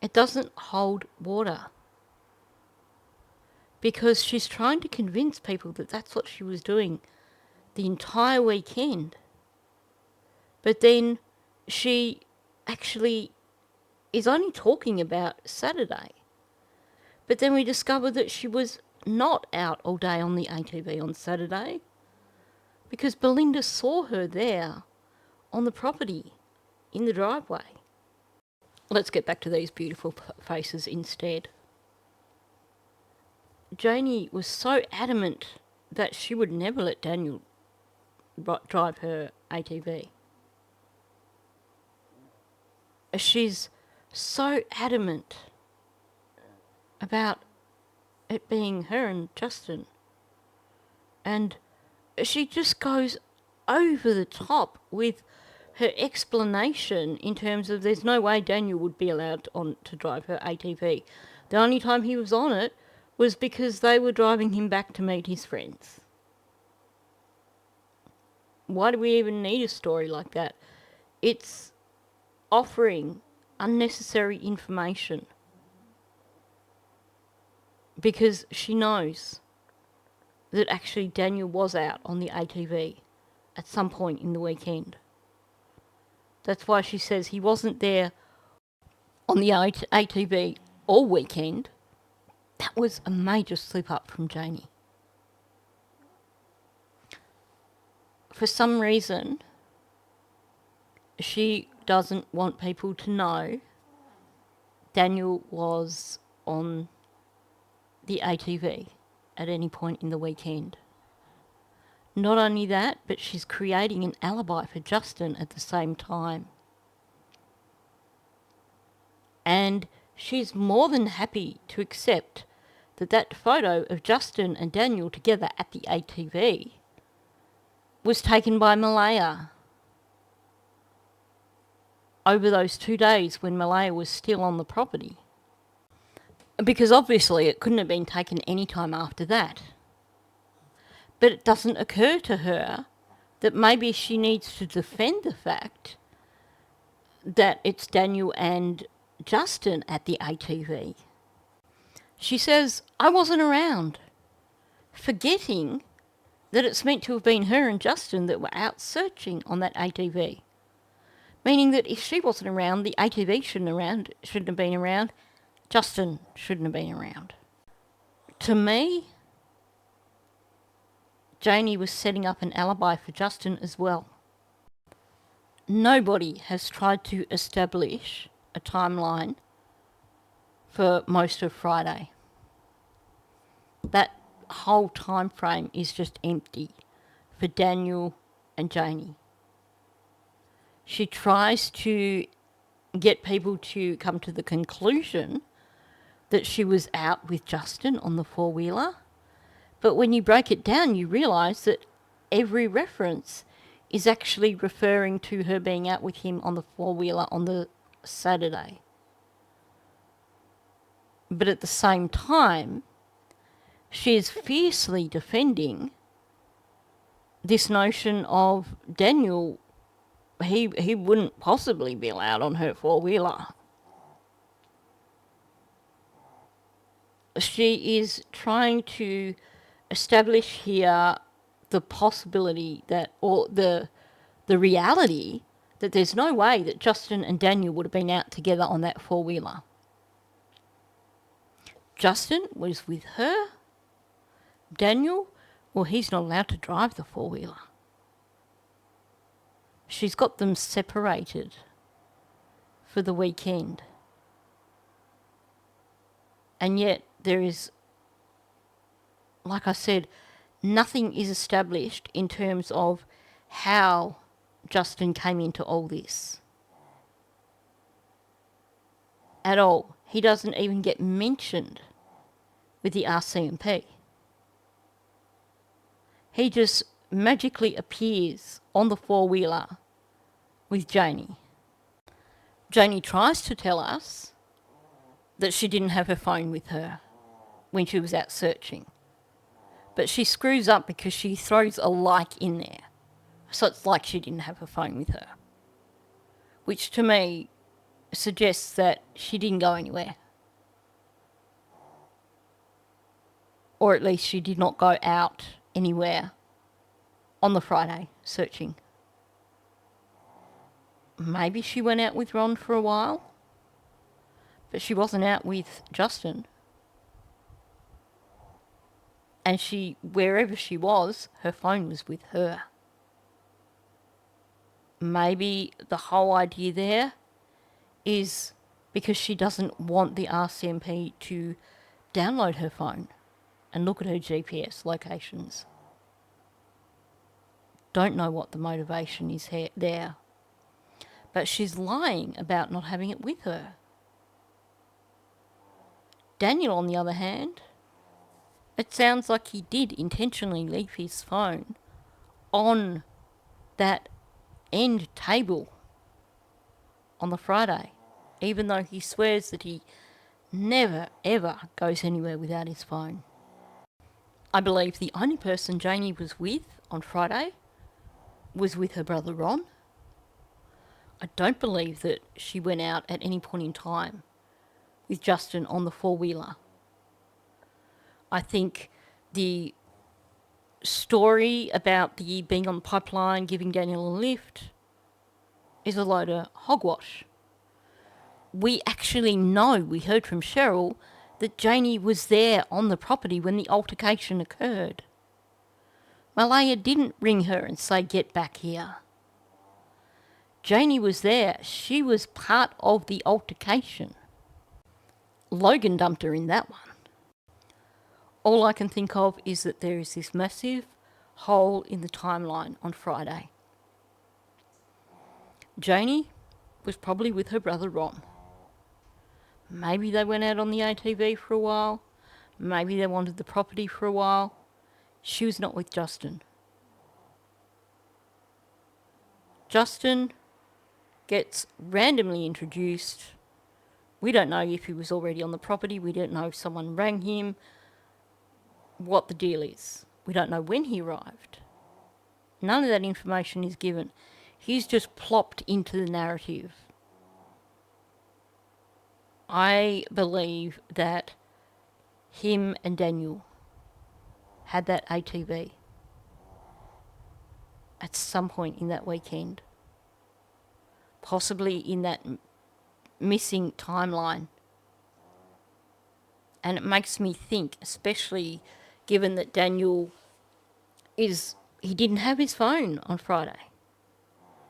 A: it doesn't hold water. Because she's trying to convince people that that's what she was doing the entire weekend. But then she actually is only talking about Saturday. But then we discovered that she was not out all day on the ATV on Saturday because Belinda saw her there on the property in the driveway. Let's get back to these beautiful faces instead. Janie was so adamant that she would never let Daniel drive her ATV. She's so adamant about it being her and Justin. And she just goes over the top with her explanation in terms of there's no way Daniel would be allowed to drive her ATV. The only time he was on it was because they were driving him back to meet his friends. Why do we even need a story like that? It's offering unnecessary information because she knows that actually Daniel was out on the ATV at some point in the weekend. That's why she says he wasn't there on the ATV all weekend. That was a major slip up from Janie. For some reason, she doesn't want people to know Daniel was on the ATV at any point in the weekend. Not only that, but she's creating an alibi for Justin at the same time. And she's more than happy to accept that photo of Justin and Daniel together at the ATV was taken by Malaya over those 2 days when Malaya was still on the property. Because obviously it couldn't have been taken any time after that. But it doesn't occur to her that maybe she needs to defend the fact that it's Daniel and Justin at the ATV. She says, I wasn't around, forgetting that it's meant to have been her and Justin that were out searching on that ATV. Meaning that if she wasn't around, the ATV shouldn't have been around, Justin shouldn't have been around. To me, Janie was setting up an alibi for Justin as well. Nobody has tried to establish a timeline for most of Friday. That whole time frame is just empty for Daniel and Janie. She tries to get people to come to the conclusion that she was out with Justin on the four-wheeler, but when you break it down, you realise that every reference is actually referring to her being out with him on the four-wheeler on the Saturday. But at the same time, she is fiercely defending this notion of Daniel. He wouldn't possibly be allowed on her four-wheeler. She is trying to establish here the possibility that, or the reality that there's no way that Justin and Daniel would have been out together on that four-wheeler. Justin was with her. Daniel, well, he's not allowed to drive the four-wheeler. She's got them separated for the weekend. And yet there is, like I said, nothing is established in terms of how Justin came into all this. At all. He doesn't even get mentioned with the RCMP. He just magically appears on the four-wheeler with Janie. Janie tries to tell us that she didn't have her phone with her when she was out searching. But she screws up because she throws a like in there. So it's like she didn't have her phone with her. Which to me suggests that she didn't go anywhere. Or at least she did not go out anywhere on the Friday searching. Maybe she went out with Ron for a while, but she wasn't out with Justin. And she, wherever she was, her phone was with her. Maybe the whole idea there is because she doesn't want the RCMP to download her phone and look at her GPS locations. Don't know what the motivation is there. But she's lying about not having it with her. Daniel, on the other hand, it sounds like he did intentionally leave his phone on that end table on the Friday, even though he swears that he never, ever goes anywhere without his phone. I believe the only person Janie was with on Friday was with her brother Ron. I don't believe that she went out at any point in time with Justin on the four-wheeler. I think the story about the being on the pipeline, giving Daniel a lift, is a load of hogwash. We actually know, we heard from Cheryl, that Janie was there on the property when the altercation occurred. Malaya didn't ring her and say, get back here. Janie was there. She was part of the altercation. Logan dumped her in that one. All I can think of is that there is this massive hole in the timeline on Friday. Janie was probably with her brother Ron. Maybe they went out on the ATV for a while. Maybe they wanted the property for a while. She was not with Justin. Justin gets randomly introduced. We don't know if he was already on the property. We don't know if someone rang him. What the deal is. We don't know when he arrived. None of that information is given. He's just plopped into the narrative. I believe that him and Daniel had that ATV at some point in that weekend. Possibly in that missing timeline. And it makes me think, especially given that Daniel he didn't have his phone on Friday.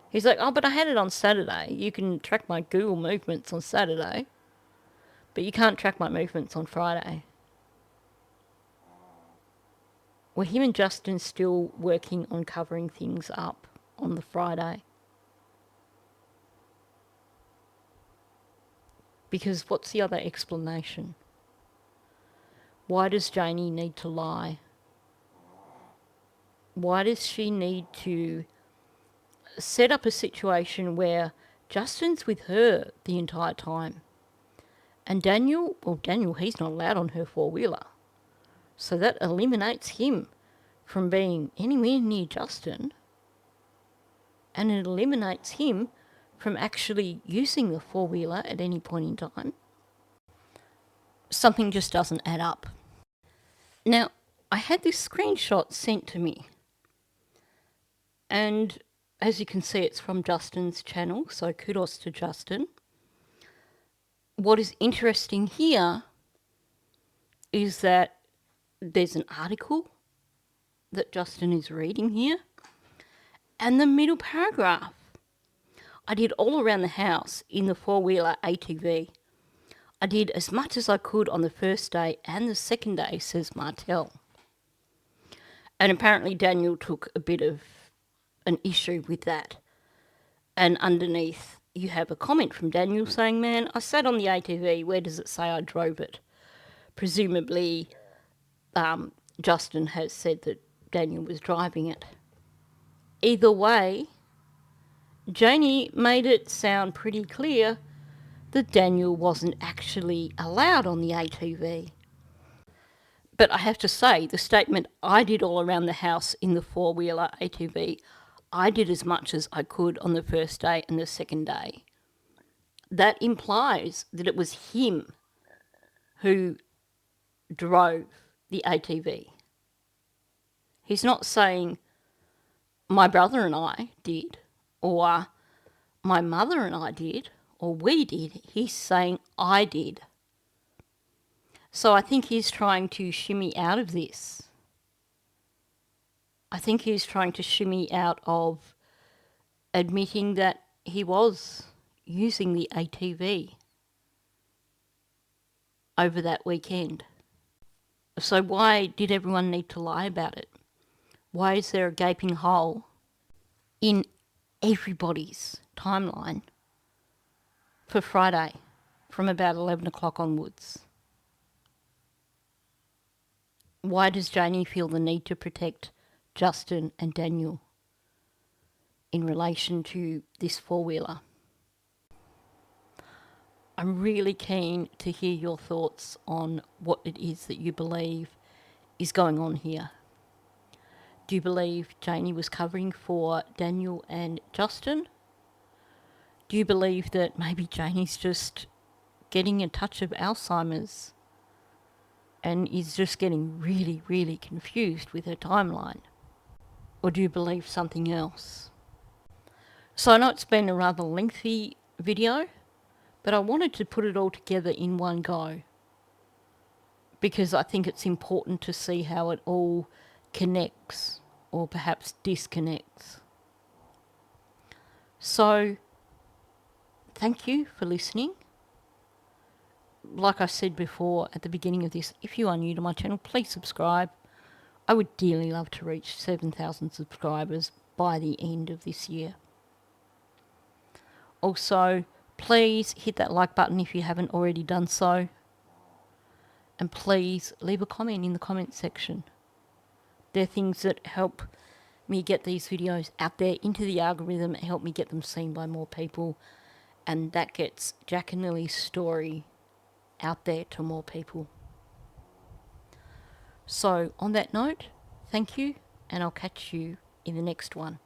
A: He's like, oh, but I had it on Saturday. You can track my Google movements on Saturday, but you can't track my movements on Friday. Were him and Justin still working on covering things up on the Friday? Because what's the other explanation? Why does Janie need to lie? Why does she need to set up a situation where Justin's with her the entire time? And Daniel, he's not allowed on her four-wheeler. So that eliminates him from being anywhere near Justin. And it eliminates him from actually using the four-wheeler at any point in time. Something just doesn't add up. Now, I had this screenshot sent to me. And as you can see, it's from Justin's channel, so kudos to Justin. What is interesting here is that there's an article that Justin is reading here, and the middle paragraph. I did all around the house in the four-wheeler ATV. I did as much as I could on the first day and the second day, says Martel. And apparently Daniel took a bit of an issue with that. And underneath you have a comment from Daniel saying, man, I sat on the ATV, where does it say I drove it? Presumably Justin has said that Daniel was driving it. Either way, Janie made it sound pretty clear that Daniel wasn't actually allowed on the ATV. But I have to say, the statement, I did all around the house in the four-wheeler ATV, I did as much as I could on the first day and the second day. That implies that it was him who drove the ATV. He's not saying, my brother and I did, or my mother and I did, or we did. He's saying, I did. So I think he's trying to shimmy out of this. I think he's trying to shimmy out of admitting that he was using the ATV over that weekend. So why did everyone need to lie about it? Why is there a gaping hole in everybody's timeline for Friday from about 11 o'clock onwards? Why does Janie feel the need to protect Justin and Daniel in relation to this four-wheeler? I'm really keen to hear your thoughts on what it is that you believe is going on here. Do you believe Janie was covering for Daniel and Justin? Do you believe that maybe Janie's just getting a touch of Alzheimer's and is just getting really, really confused with her timeline? Or do you believe something else? So I know it's been a rather lengthy video, but I wanted to put it all together in one go because I think it's important to see how it all connects or perhaps disconnects. So, thank you for listening. Like I said before at the beginning of this, if you are new to my channel, please subscribe. I would dearly love to reach 7,000 subscribers by the end of this year. Also, please hit that like button if you haven't already done so. And please leave a comment in the comment section. They're things that help me get these videos out there into the algorithm and help me get them seen by more people. And that gets Jack and Lily's story out there to more people. So, on that note, thank you, and I'll catch you in the next one.